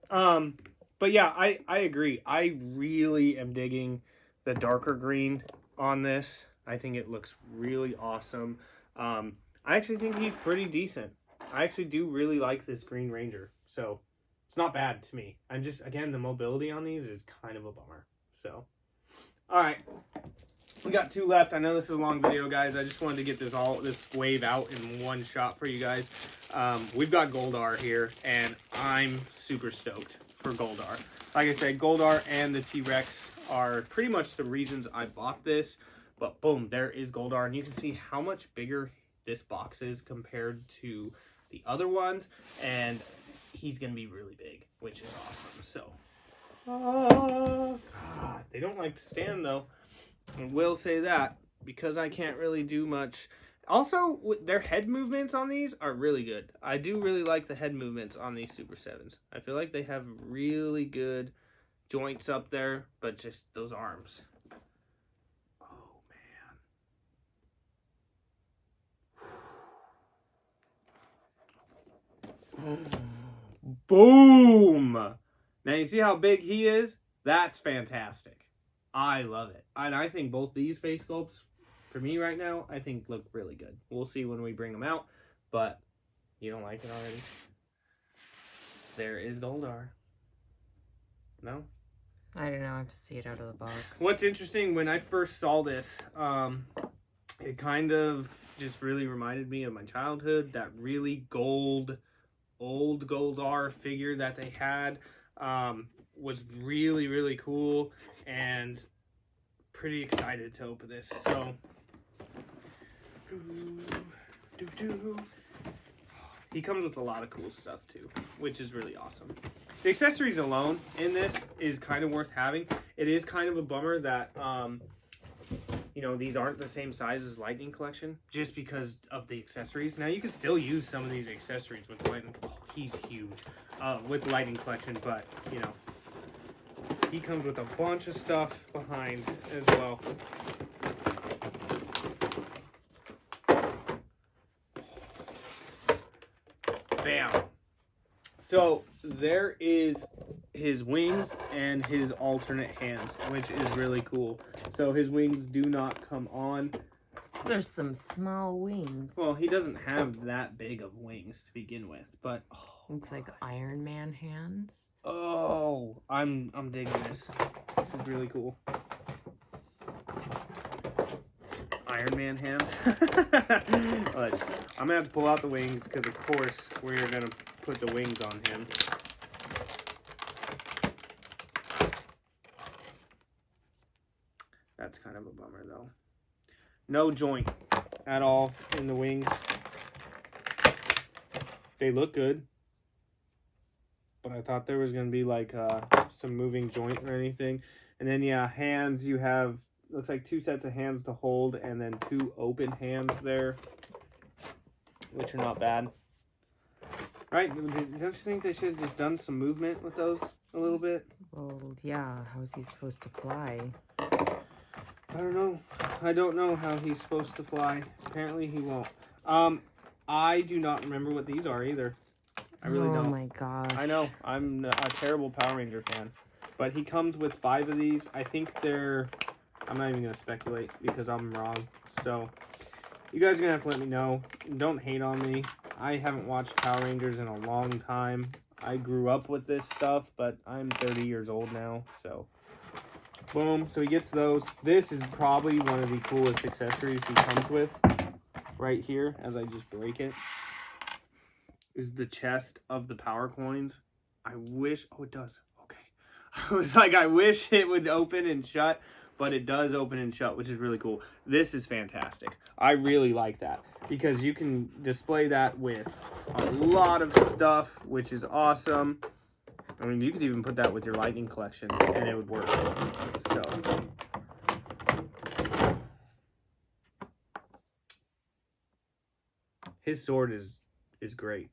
But yeah, I agree. I really am digging the darker green on this. I think it looks really awesome. I actually think he's pretty decent. I actually do really like this Green Ranger. So it's not bad to me. I'm just, again, the mobility on these is kind of a bummer. So, all right. We got 2 left. I know this is a long video, guys. I just wanted to get this wave out in one shot for you guys. We've got Goldar here, and I'm super stoked for Goldar. Like I said, Goldar and the T-Rex are pretty much the reasons I bought this. But boom, there is Goldar, and you can see how much bigger this box is compared to the other ones, and he's gonna be really big, which is awesome. So, God, they don't like to stand though. I will say that because I can't really do much. Also, their head movements on these are really good. I do really like the head movements on these Super 7s. I feel like they have really good joints up there, but just those arms. Oh, man. Boom! Now, you see how big he is? That's fantastic. I love it. And I think both these face sculpts, for me right now, I think look really good. We'll see when we bring them out, but you don't like it already? There is Goldar. No? I don't know. I have to see it out of the box. What's interesting, when I first saw this, it kind of just really reminded me of my childhood. That really old Goldar figure that they had was really, really cool. And pretty excited to open this. So, he comes with a lot of cool stuff too, which is really awesome. The accessories alone in this is kind of worth having. It is kind of a bummer that, you know, these aren't the same size as Lightning Collection, just because of the accessories. Now, you can still use some of these accessories with Lightning. Oh, he's huge with Lightning Collection, but, you know, he comes with a bunch of stuff behind as well. Bam. So there is his wings and his alternate hands, which is really cool. So his wings do not come on. There's some small wings. Well, he doesn't have that big of wings to begin with, but looks like Iron Man hands. Oh, I'm digging this. This is really cool. Iron Man hands. But I'm gonna have to pull out the wings because, of course, we're gonna put the wings on him. That's kind of a bummer, though. No joint at all in the wings. They look good, but I thought there was going to be like some moving joint or anything. And then, yeah, hands, you have, looks like 2 sets of hands to hold and then 2 open hands there, which are not bad. Right? Don't you think they should have just done some movement with those a little bit? Well, yeah. How is he supposed to fly? I don't know. I don't know how he's supposed to fly. Apparently he won't. I do not remember what these are either. I really don't. Oh my gosh. I know. I'm a terrible Power Ranger fan. But he comes with 5 of these. I think they're... I'm not even going to speculate because I'm wrong. So, you guys are going to have to let me know. Don't hate on me. I haven't watched Power Rangers in a long time. I grew up with this stuff, but I'm 30 years old now, so... Boom. So he gets those. This is probably one of the coolest accessories he comes with. Right here, as I just break it, is the chest of the power coins. I wish... Oh, it does. Okay. I was like, I wish it would open and shut. but it does open and shut, which is really cool. This is fantastic. I really like that because you can display that with a lot of stuff, which is awesome. I mean, you could even put that with your lightning collection and it would work. So his sword is great.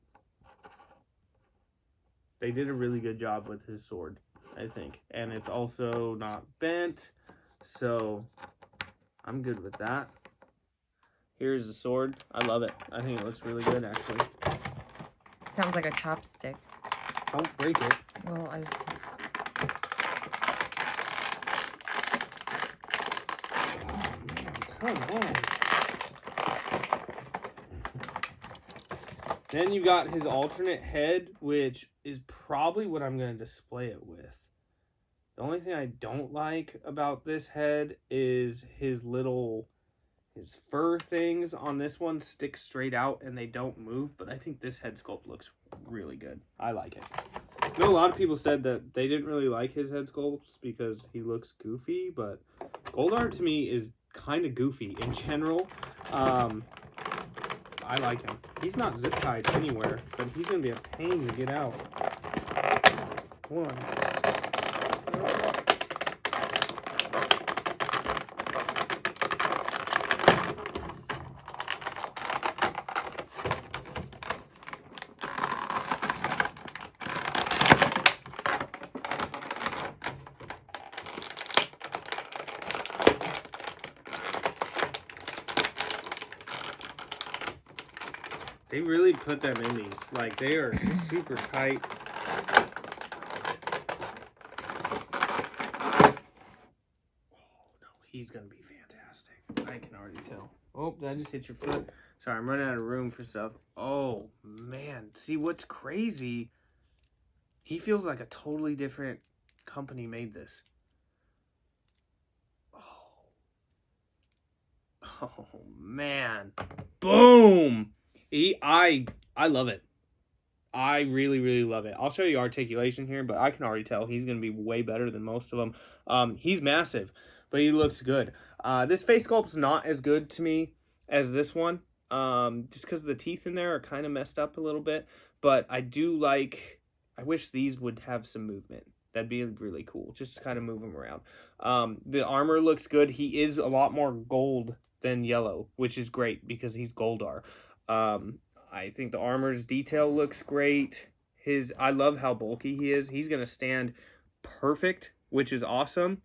They did a really good job with his sword, I think. And it's also not bent, so I'm good with that. Here's the sword. I love it. I think it looks really good, actually. Sounds like a chopstick. Don't break it. Well, I... Oh, man, come on. Then you got his alternate head, which is probably what I'm going to display it with. The only thing I don't like about this head is his fur things on this one stick straight out and they don't move, but I think this head sculpt looks really good. I like it. I know a lot of people said that they didn't really like his head sculpts because he looks goofy, but Goldar to me is kind of goofy in general. I like him. He's not zip tied anywhere, but he's going to be a pain to get out. One. They really put them in these. Like, they are super tight. Oh, no. He's going to be fantastic. I can already tell. Oh, that just hit your foot. Sorry, I'm running out of room for stuff. Oh, man. See, what's crazy, he feels like a totally different company made this. Oh, man. Boom! I love it. I really, really love it. I'll show you articulation here, but I can already tell he's going to be way better than most of them. He's massive, but he looks good. This face sculpt's not as good to me as this one, just because the teeth in there are kind of messed up a little bit. But I wish these would have some movement. That'd be really cool. Just kind of move him around. The armor looks good. He is a lot more gold than yellow, which is great because he's Goldar. I think the armor's detail looks great. I love how bulky he is. He's going to stand perfect, which is awesome.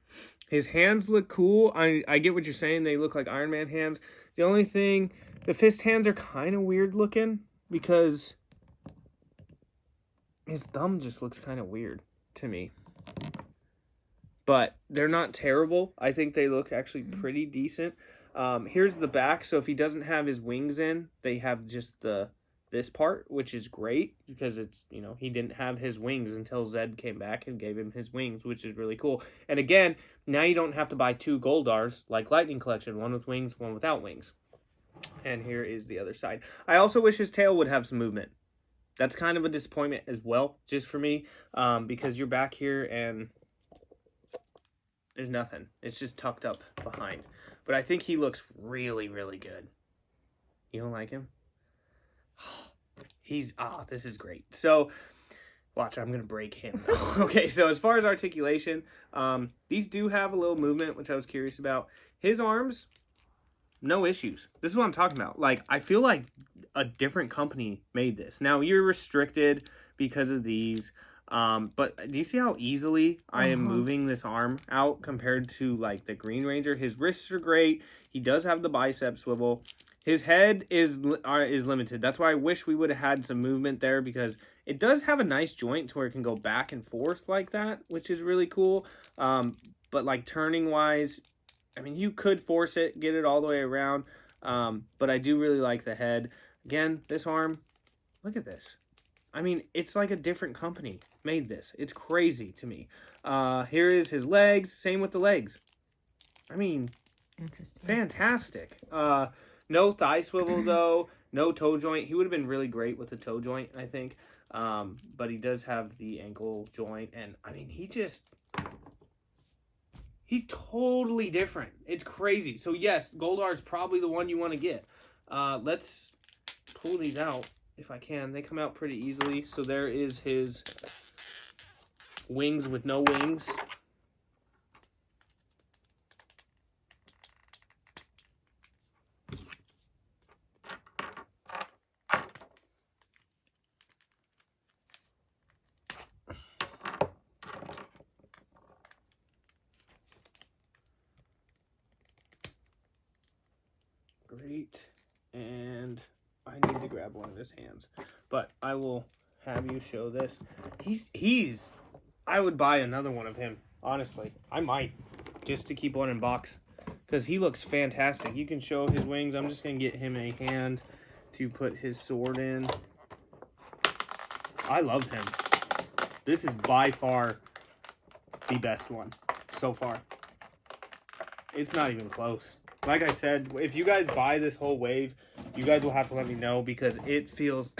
His hands look cool. I get what you're saying. They look like Iron Man hands. The only thing, the fist hands are kind of weird looking because his thumb just looks kind of weird to me. But they're not terrible. I think they look actually pretty decent. Here's the back. So if he doesn't have his wings in, they have just this part, which is great because it's, he didn't have his wings until Zed came back and gave him his wings, which is really cool. And again, now you don't have to buy two Goldars like Lightning Collection, one with wings, one without wings. And here is the other side. I also wish his tail would have some movement. That's kind of a disappointment as well, just for me, because you're back here and there's nothing. It's just tucked up behind. But I think he looks really, really good. You don't like him? This is great. So, watch, I'm going to break him. Okay, so as far as articulation, these do have a little movement, which I was curious about. His arms, no issues. This is what I'm talking about. Like, I feel like a different company made this. Now, you're restricted because of these. But do you see how easily I am moving this arm out compared to like the Green Ranger? His wrists are great. He does have the bicep swivel. His head is limited. That's why I wish we would have had some movement there because it does have a nice joint to where it can go back and forth like that, which is really cool. But like turning wise, I mean, you could force it, get it all the way around. But I do really like the head. Again, this arm, look at this. I mean, it's like a different company made this. It's crazy to me. Here is his legs. Same with the legs. I mean, interesting. Fantastic. No thigh swivel, though. No toe joint. He would have been really great with the toe joint, I think. But he does have the ankle joint. And, I mean, He's totally different. It's crazy. So yes, Goldar is probably the one you want to get. Let's pull these out if I can. They come out pretty easily. So there is his wings with no wings. Great. And I need to grab one of his hands. But I will have you show this. He's I would buy another one of him, honestly. I might, just to keep one in box. Because he looks fantastic. You can show his wings. I'm just going to get him a hand to put his sword in. I love him. This is by far the best one so far. It's not even close. Like I said, if you guys buy this whole wave, you guys will have to let me know because it feels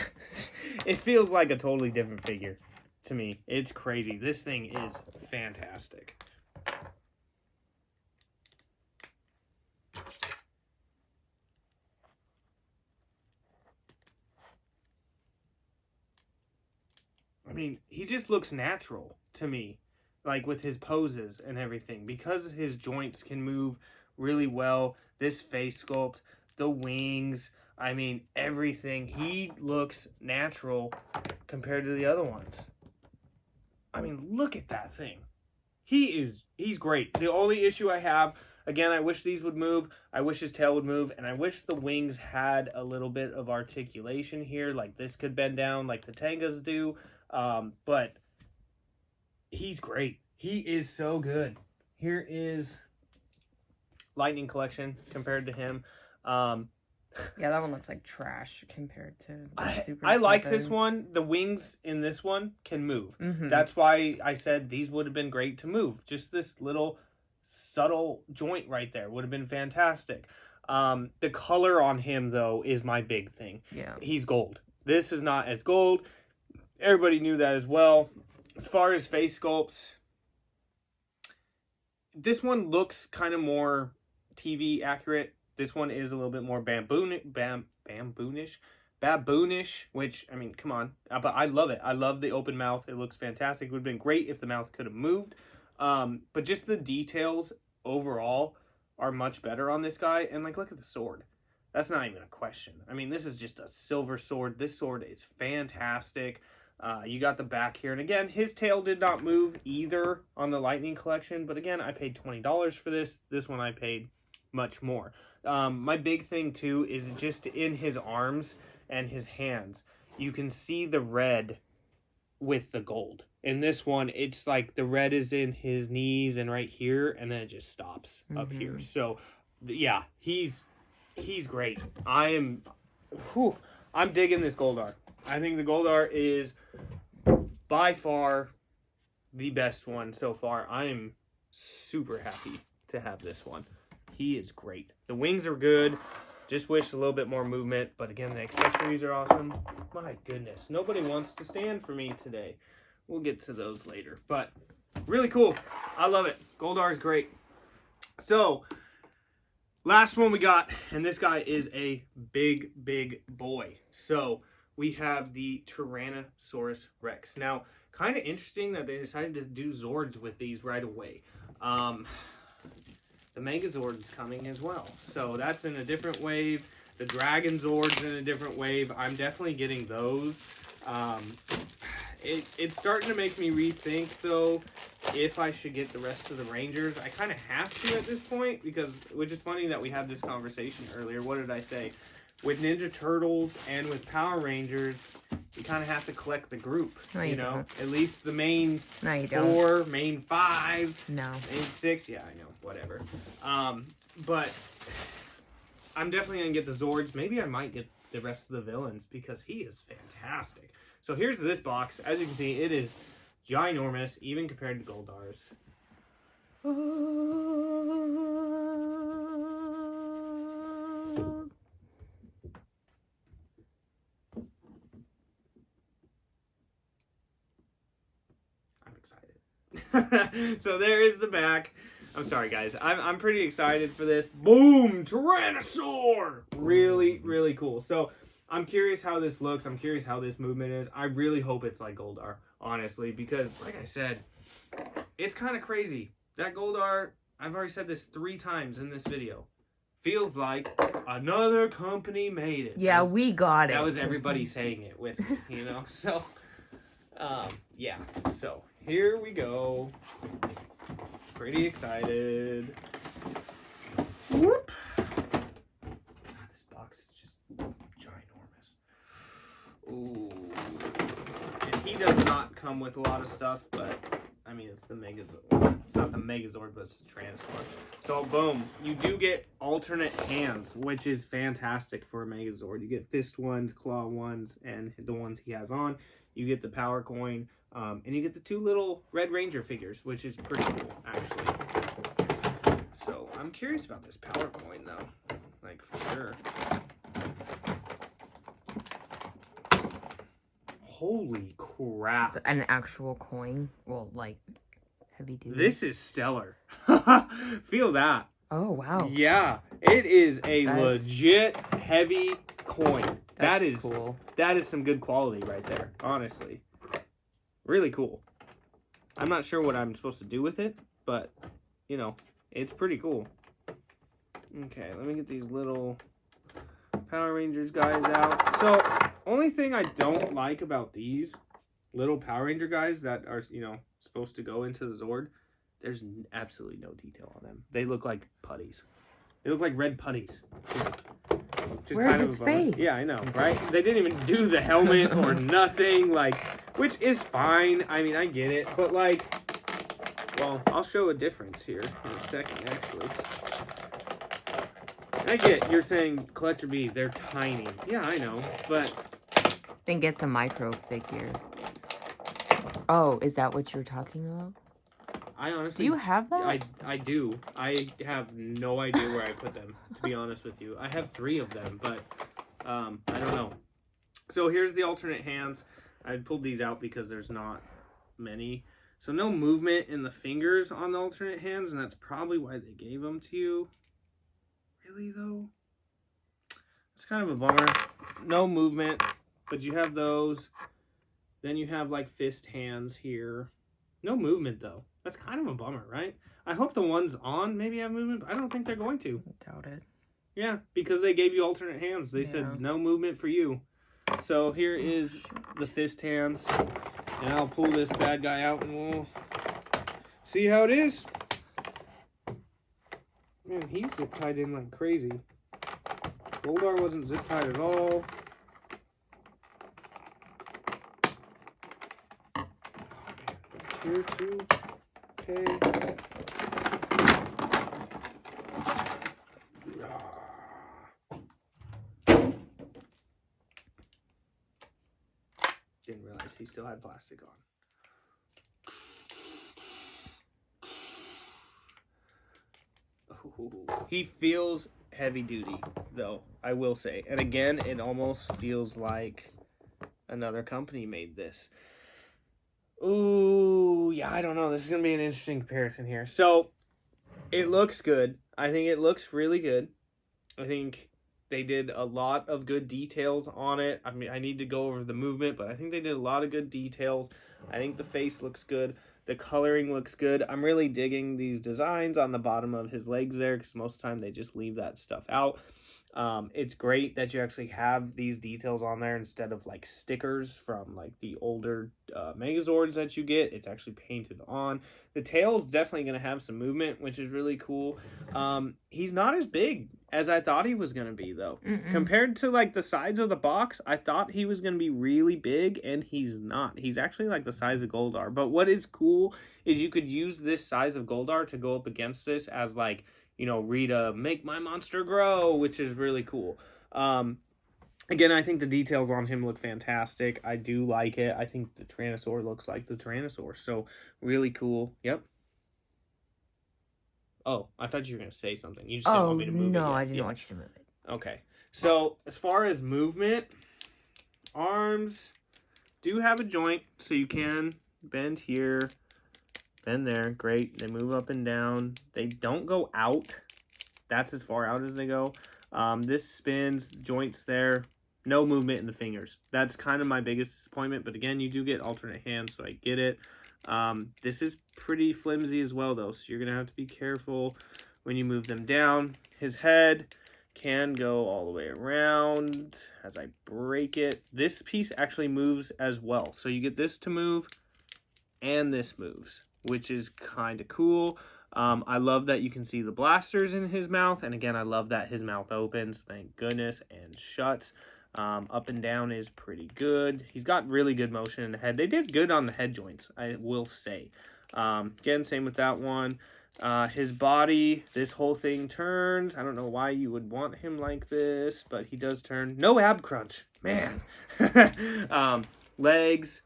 it feels like a totally different figure to me. It's crazy. This thing is fantastic. I mean, he just looks natural to me, like with his poses and everything, because his joints can move really well. This face sculpt, the wings, I mean, everything. He looks natural compared to the other ones. I mean, look at that thing. He's great. The only issue I have, again, I wish these would move. I wish his tail would move. And I wish the wings had a little bit of articulation here. Like this could bend down like the Tangas do. But he's great. He is so good. Here is Lightning Collection compared to him. Yeah, that one looks like trash compared to the Super7. I like this one. The wings in this one can move. Mm-hmm. That's why I said these would have been great to move. Just this little subtle joint right there would have been fantastic. The color on him, though, is my big thing. Yeah. He's gold. This is not as gold. Everybody knew that as well. As far as face sculpts, this one looks kind of more TV accurate. This one is a little bit more baboonish, which, I mean, come on. But I love it. I love the open mouth. It looks fantastic. It would have been great if the mouth could have moved. But just the details overall are much better on this guy. And, like, look at the sword. That's not even a question. I mean, this is just a silver sword. This sword is fantastic. You got the back here. And, again, his tail did not move either on the Lightning Collection. But, again, I paid $20 for this. This one I paid much more. My big thing too is just in his arms and his hands. You can see the red with the gold. In this one, it's like the red is in his knees and right here, and then it just stops up here. So, yeah, he's great. I'm digging this Goldar. I think the Goldar is by far the best one so far. I am super happy to have this one. He is great. The wings are good. Just wish a little bit more movement. But again, the accessories are awesome. My goodness. Nobody wants to stand for me today. We'll get to those later. But really cool. I love it. Goldar is great. So, last one we got. And this guy is a big, big boy. So, we have the Tyrannosaurus Rex. Now, kind of interesting that they decided to do Zords with these right away. The Megazord is coming as well. So that's in a different wave. The Dragon Zord's in a different wave. I'm definitely getting those. It's starting to make me rethink, though, if I should get the rest of the Rangers. I kind of have to at this point, because, which is funny that we had this conversation earlier. What did I say? With Ninja Turtles and with Power Rangers, you kind of have to collect the group. No, you don't. At least the main No, you 4, main 5, No. main 6. Yeah, I know. Whatever. But I'm definitely going to get the Zords. Maybe I might get the rest of the villains because he is fantastic. So here's this box. As you can see, it is ginormous, even compared to Goldar's. I'm excited. So there is the back. I'm sorry, guys. I'm pretty excited for this. Boom! Tyrannosaur! Really, really cool. So, I'm curious how this looks. I'm curious how this movement is. I really hope it's like Goldar, honestly, because, like I said, it's kind of crazy. That Goldar, I've already said this 3 times in this video, feels like another company made it. Yeah, we got it. That was everybody saying it with me, you know? So, yeah. So, here we go. Pretty excited. Whoop. God, this box is just ginormous. Ooh. And he does not come with a lot of stuff, but I mean, it's the Megazord. It's not the Megazord, but it's the Tyrannosaur. So, boom. You do get alternate hands, which is fantastic for a Megazord. You get fist ones, claw ones, and the ones he has on. You get the power coin, and you get the 2 little Red Ranger figures, which is pretty cool, actually. So, I'm curious about this power coin, though. Like, for sure. Holy crap. It's an actual coin. Well, like, heavy duty. This is stellar. Feel that. Oh, wow. Yeah. It is a legit heavy coin. That's cool. That is some good quality right there, honestly. Really cool. I'm not sure what I'm supposed to do with it, but, you know, it's pretty cool. Okay, let me get these little Power Rangers guys out. So, only thing I don't like about these little Power Ranger guys that are, you know, supposed to go into the Zord, there's absolutely no detail on them. They look like putties. They look like red putties. Where's his face? Yeah, I know, right? They didn't even do the helmet or nothing, like, which is fine. I mean, I get it, but like, well, I'll show a difference here in a second, actually. I get you're saying Collector B, they're tiny. Yeah, I know, but Then get the micro figure. Oh, is that what you were talking about? I honestly... Do you have that? I do. I have no idea where I put them, to be honest with you. I have 3 of them, but I don't know. So here's the alternate hands. I pulled these out because there's not many. So no movement in the fingers on the alternate hands, and that's probably why they gave them to you. Really, though? It's kind of a bummer. No movement, but you have those. Then you have, like, fist hands here. No movement, though. That's kind of a bummer, right? I hope the ones on maybe have movement, but I don't think they're going to. Doubt it. Yeah, because they gave you alternate hands. They said no movement for you. So here is the fist hands. And I'll pull this bad guy out and we'll see how it is. Man, he's zip tied in like crazy. Goldar wasn't zip tied at all. Here too. Okay. Didn't realize he still had plastic on. Ooh, he feels heavy duty, though, I will say. And again, it almost feels like another company made this. Ooh, yeah, I don't know. This is going to be an interesting comparison here. So, it looks good. I think it looks really good. I think they did a lot of good details on it. I mean, I need to go over the movement, but I think they did a lot of good details. I think the face looks good. The coloring looks good. I'm really digging these designs on the bottom of his legs there because most of the time they just leave that stuff out. It's great that you actually have these details on there instead of like stickers from like the older Megazords that you get. It's actually painted on. The tail is definitely going to have some movement, which is really cool. He's not as big as I thought he was going to be, though. Compared to like the size of the box, I thought he was going to be really big, and he's not. He's actually like the size of Goldar. But what is cool is you could use this size of Goldar to go up against this as like, you know, Rita, make my monster grow, which is really cool. Again, I think the details on him look fantastic. I do like it. I think the Tyrannosaur looks like the Tyrannosaur. So, really cool. Yep. Oh, I thought you were going to say something. You just didn't want me to move it. No, I didn't want you to move it. Okay. So, as far as movement, arms do have a joint, so you can bend here. Been there. Great. They move up and down. They don't go out. That's as far out as they go. This spins, joints there. No movement in the fingers. That's kind of my biggest disappointment. But again, you do get alternate hands, so I get it. This is pretty flimsy as well, though. So you're going to have to be careful when you move them down. His head can go all the way around as I break it. This piece actually moves as well. So you get this to move and this moves, which is kind of cool. I love that you can see the blasters in his mouth. And again, I love that his mouth opens, thank goodness, and shuts. Up and down is pretty good. He's got really good motion in the head. They did good on the head joints, I will say. Again, same with that one. His body, this whole thing turns. I don't know why you would want him like this, but he does turn. No ab crunch, man. Legs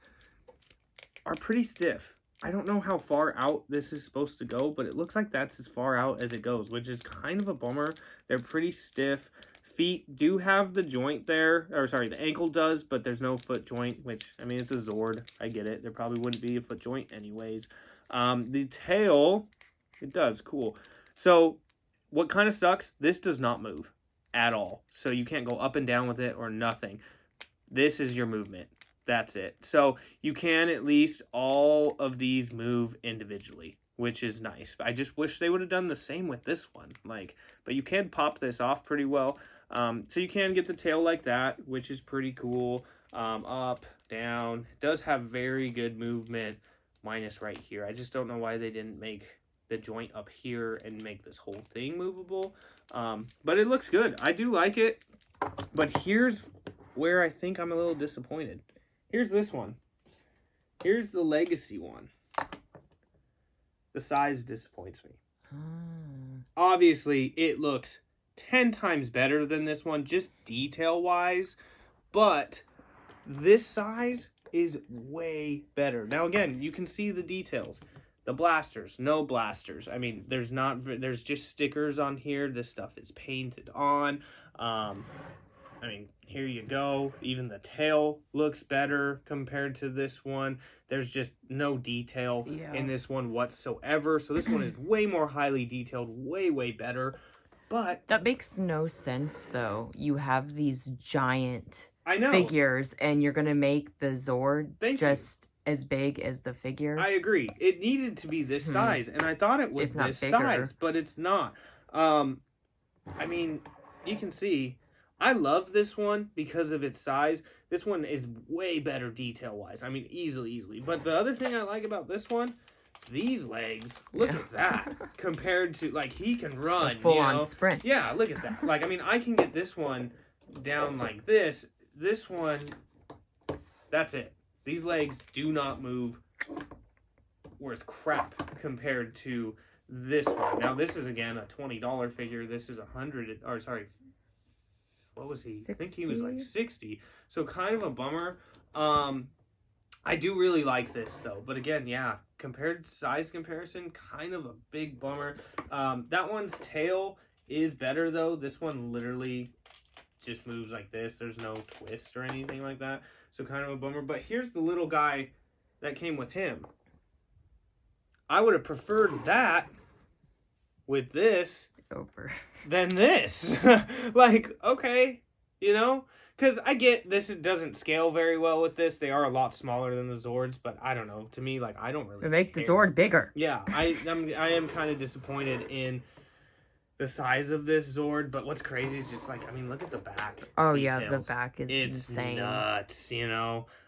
are pretty stiff. I don't know how far out this is supposed to go, but it looks like that's as far out as it goes, which is kind of a bummer. They're pretty stiff. Feet do have the joint there, or sorry, the ankle does, but there's no foot joint, which, I mean, it's a Zord. I get it. There probably wouldn't be a foot joint anyways. The tail, it does. Cool. So what kind of sucks, this does not move at all. So you can't go up and down with it or nothing. This is your movement. That's it. So you can at least all of these move individually, which is nice. I just wish they would have done the same with this one. But you can pop this off pretty well. So you can get the tail like that, which is pretty cool. Up, down. It does have very good movement, minus right here. I just don't know why they didn't make the joint up here and make this whole thing movable. But it looks good. I do like it. But here's where I think I'm a little disappointed. Here's this one. Here's the legacy one. The size disappoints me. Obviously, it looks 10 times better than this one, just detail-wise. But this size is way better. Now, again, you can see the details. The blasters, no blasters. I mean, there's just stickers on here. This stuff is painted on. I mean, here you go. Even the tail looks better compared to this one. There's just no detail in this one whatsoever. So this one is way more highly detailed, way, way better. But that makes no sense, though. You have these giant figures, and you're going to make the Zord as big as the figure. I agree. It needed to be this size, and I thought it was this size, but it's not. I mean, you can see, I love this one because of its size. This one is way better detail-wise. I mean, easily. But the other thing I like about this one, these legs, look at that. Compared to, he can run. A full-on sprint. Yeah, look at that. I mean, I can get this one down like this. This one, that's it. These legs do not move worth crap compared to this one. Now, this is, again, a $20 figure. This is what was he? 60? I think he was like 60. So kind of a bummer. I do really like this though. But again, yeah, size comparison, kind of a big bummer. That one's tail is better though. This one literally just moves like this. There's no twist or anything like that. So kind of a bummer. But here's the little guy that came with him. I would have preferred that with this over than this. Okay, because I get this, it doesn't scale very well with this. They are a lot smaller than the Zords, but I don't know. To me, I don't really make the Zord bigger. Yeah, I am kind of disappointed in the size of this Zord, but what's crazy is just I mean, look at the back. Oh details. Yeah, the back is insane. It's nuts,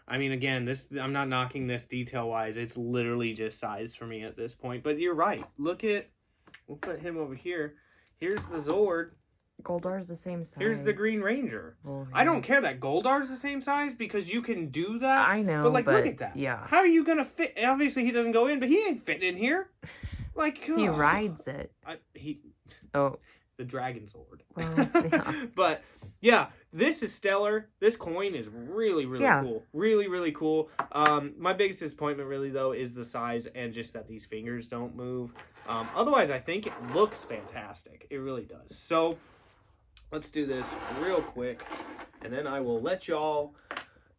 I mean, again, I'm not knocking this detail-wise. It's literally just size for me at this point. But you're right. We'll put him over here. Here's the Zord. Goldar's the same size. Here's the Green Ranger. Well, yeah. I don't care that Goldar's the same size because you can do that. I know, but look at that. Yeah. How are you going to fit? Obviously, he doesn't go in, but he ain't fitting in here. He rides it. The Dragon Zord. Well, yeah. But, yeah, this is stellar. This coin is really, really cool. Really, really cool. My biggest disappointment, really, though, is the size and just that these fingers don't move. Otherwise, I think it looks fantastic. It really does. So, let's do this real quick, and then I will let y'all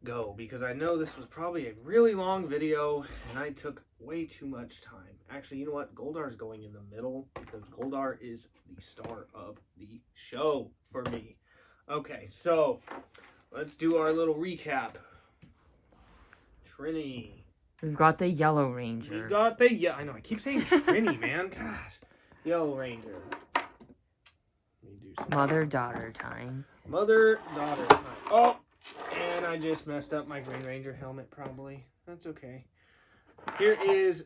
go, because I know this was probably a really long video and I took way too much time. Actually, you know what? Goldar's going in the middle because Goldar is the star of the show for me. Okay, so let's do our little recap. Trini. We've got the Yellow Ranger. We've got the... I know, I keep saying Trini, man. Gosh. Yellow Ranger. Let me do some... Mother-daughter time. Mother-daughter time. Oh! And I just messed up my Green Ranger helmet, probably. That's okay. Here is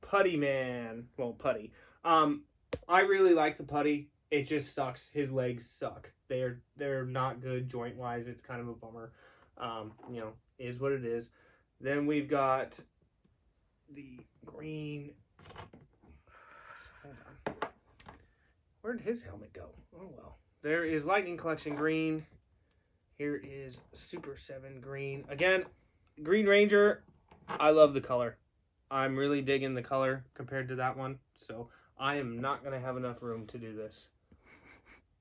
Putty Man. Well, Putty. I really like the Putty. It just sucks. His legs suck. They're not good joint-wise. It's kind of a bummer. You know, is what it is. Then we've got the green... Hold on. Where did his helmet go? Oh, well. There is Lightning Collection green. Here is Super7 green. Again, Green Ranger, I love the color. I'm really digging the color compared to that one. So I am not going to have enough room to do this.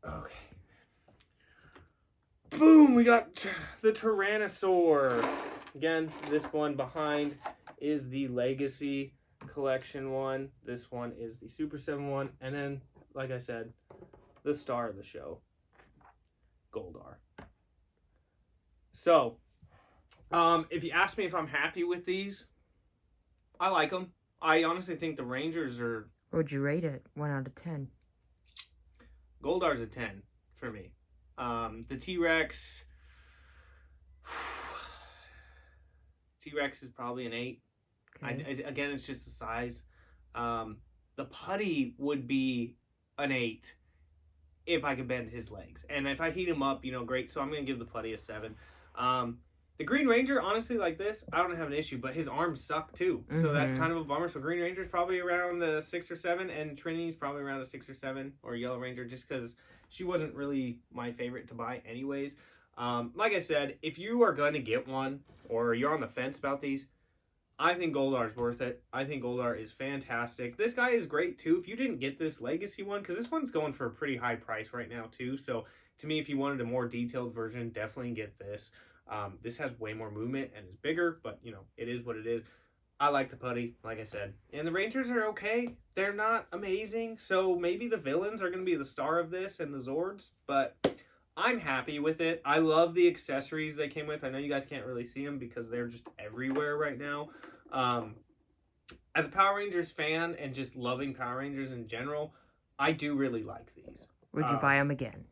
Okay. Boom! We got the Tyrannosaur. Again, this one behind is the Legacy Collection one. This one is the Super7 one. And then, like I said, the star of the show, Goldar. So, if you ask me if I'm happy with these, I like them. I honestly think the Rangers are... What'd you rate it? 1 out of 10. Goldar's a 10 for me. The T-Rex... T-Rex is probably an 8. Okay. Again, it's just the size. The Putty would be an 8 if I could bend his legs. And if I heat him up, you know, great. So I'm going to give the Putty a 7. The Green Ranger, honestly, like this, I don't have an issue, but his arms suck too. Mm-hmm. So that's kind of a bummer. So Green Ranger's probably around a 6 or 7, and Trinity's probably around a 6 or 7, or Yellow Ranger, just because she wasn't really my favorite to buy anyways. Like I said, if you are going to get one, or you're on the fence about these, I think Goldar's worth it. I think Goldar is fantastic. This guy is great too. If you didn't get this Legacy one, because this one's going for a pretty high price right now too. So to me, if you wanted a more detailed version, definitely get this. This has way more movement and is bigger, but you know, it is what it is. I like the Putty, like I said. And the Rangers are okay. They're not amazing. So maybe the villains are going to be the star of this and the Zords, but I'm happy with it. I love the accessories they came with. I know you guys can't really see them because they're just everywhere right now. As a Power Rangers fan and just loving Power Rangers in general, I do really like these. Would you buy them again?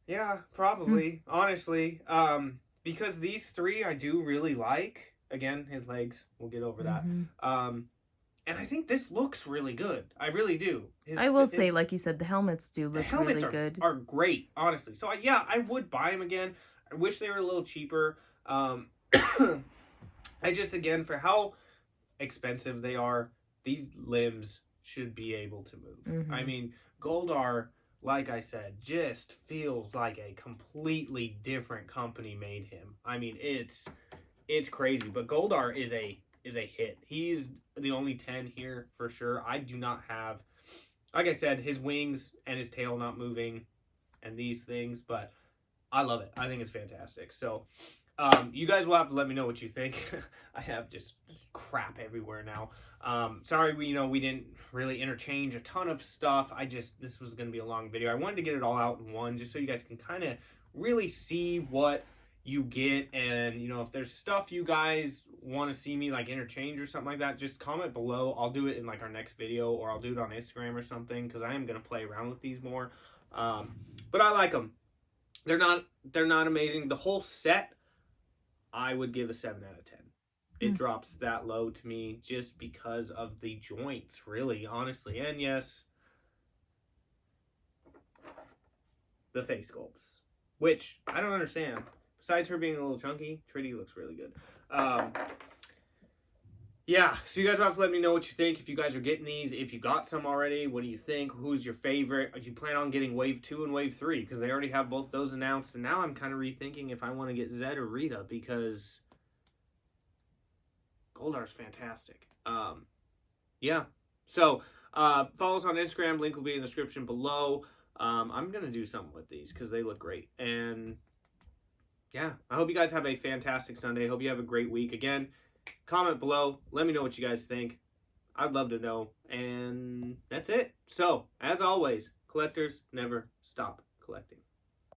Yeah, probably. Honestly, because these 3 I do really like. Again, his legs. We'll get over that. And I think this looks really good. I really do. I will say, like you said, the helmets do look really good. Are great, honestly. So, yeah, I would buy them again. I wish they were a little cheaper. I just, again, for how expensive they are, these limbs should be able to move. I mean, Goldar, like I said, just feels like a completely different company made him. I mean, it's crazy. But Goldar is a hit. He's the only 10 here for sure. I do not have, like I said, his wings and his tail not moving and these things, but I love it. I think it's fantastic. So you guys will have to let me know what you think. I have just crap everywhere now. Sorry, we didn't really interchange a ton of stuff. This was going to be a long video. I wanted to get it all out in one just so you guys can kind of really see what you get, and if there's stuff you guys want to see me like interchange or something like that, just comment below. I'll do it in like our next video, or I'll do it on Instagram or something, because I am going to play around with these more. But I like them. They're not amazing. The whole set I would give a 7 out of 10. It drops that low to me just because of the joints, really, honestly. And yes, the face sculpts, which I don't understand. Besides her being a little chunky, Trinity looks really good. Yeah, so you guys will have to let me know what you think. If you guys are getting these, if you got some already, what do you think? Who's your favorite? Do you plan on getting Wave 2 and Wave 3? Because they already have both those announced. And now I'm kind of rethinking if I want to get Zed or Rita, because Goldar's fantastic. Yeah. So, follow us on Instagram. Link will be in the description below. I'm going to do something with these because they look great. And yeah, I hope you guys have a fantastic Sunday. I hope you have a great week. Again, comment below. Let me know what you guys think. I'd love to know. And that's it. So, as always, collectors never stop collecting.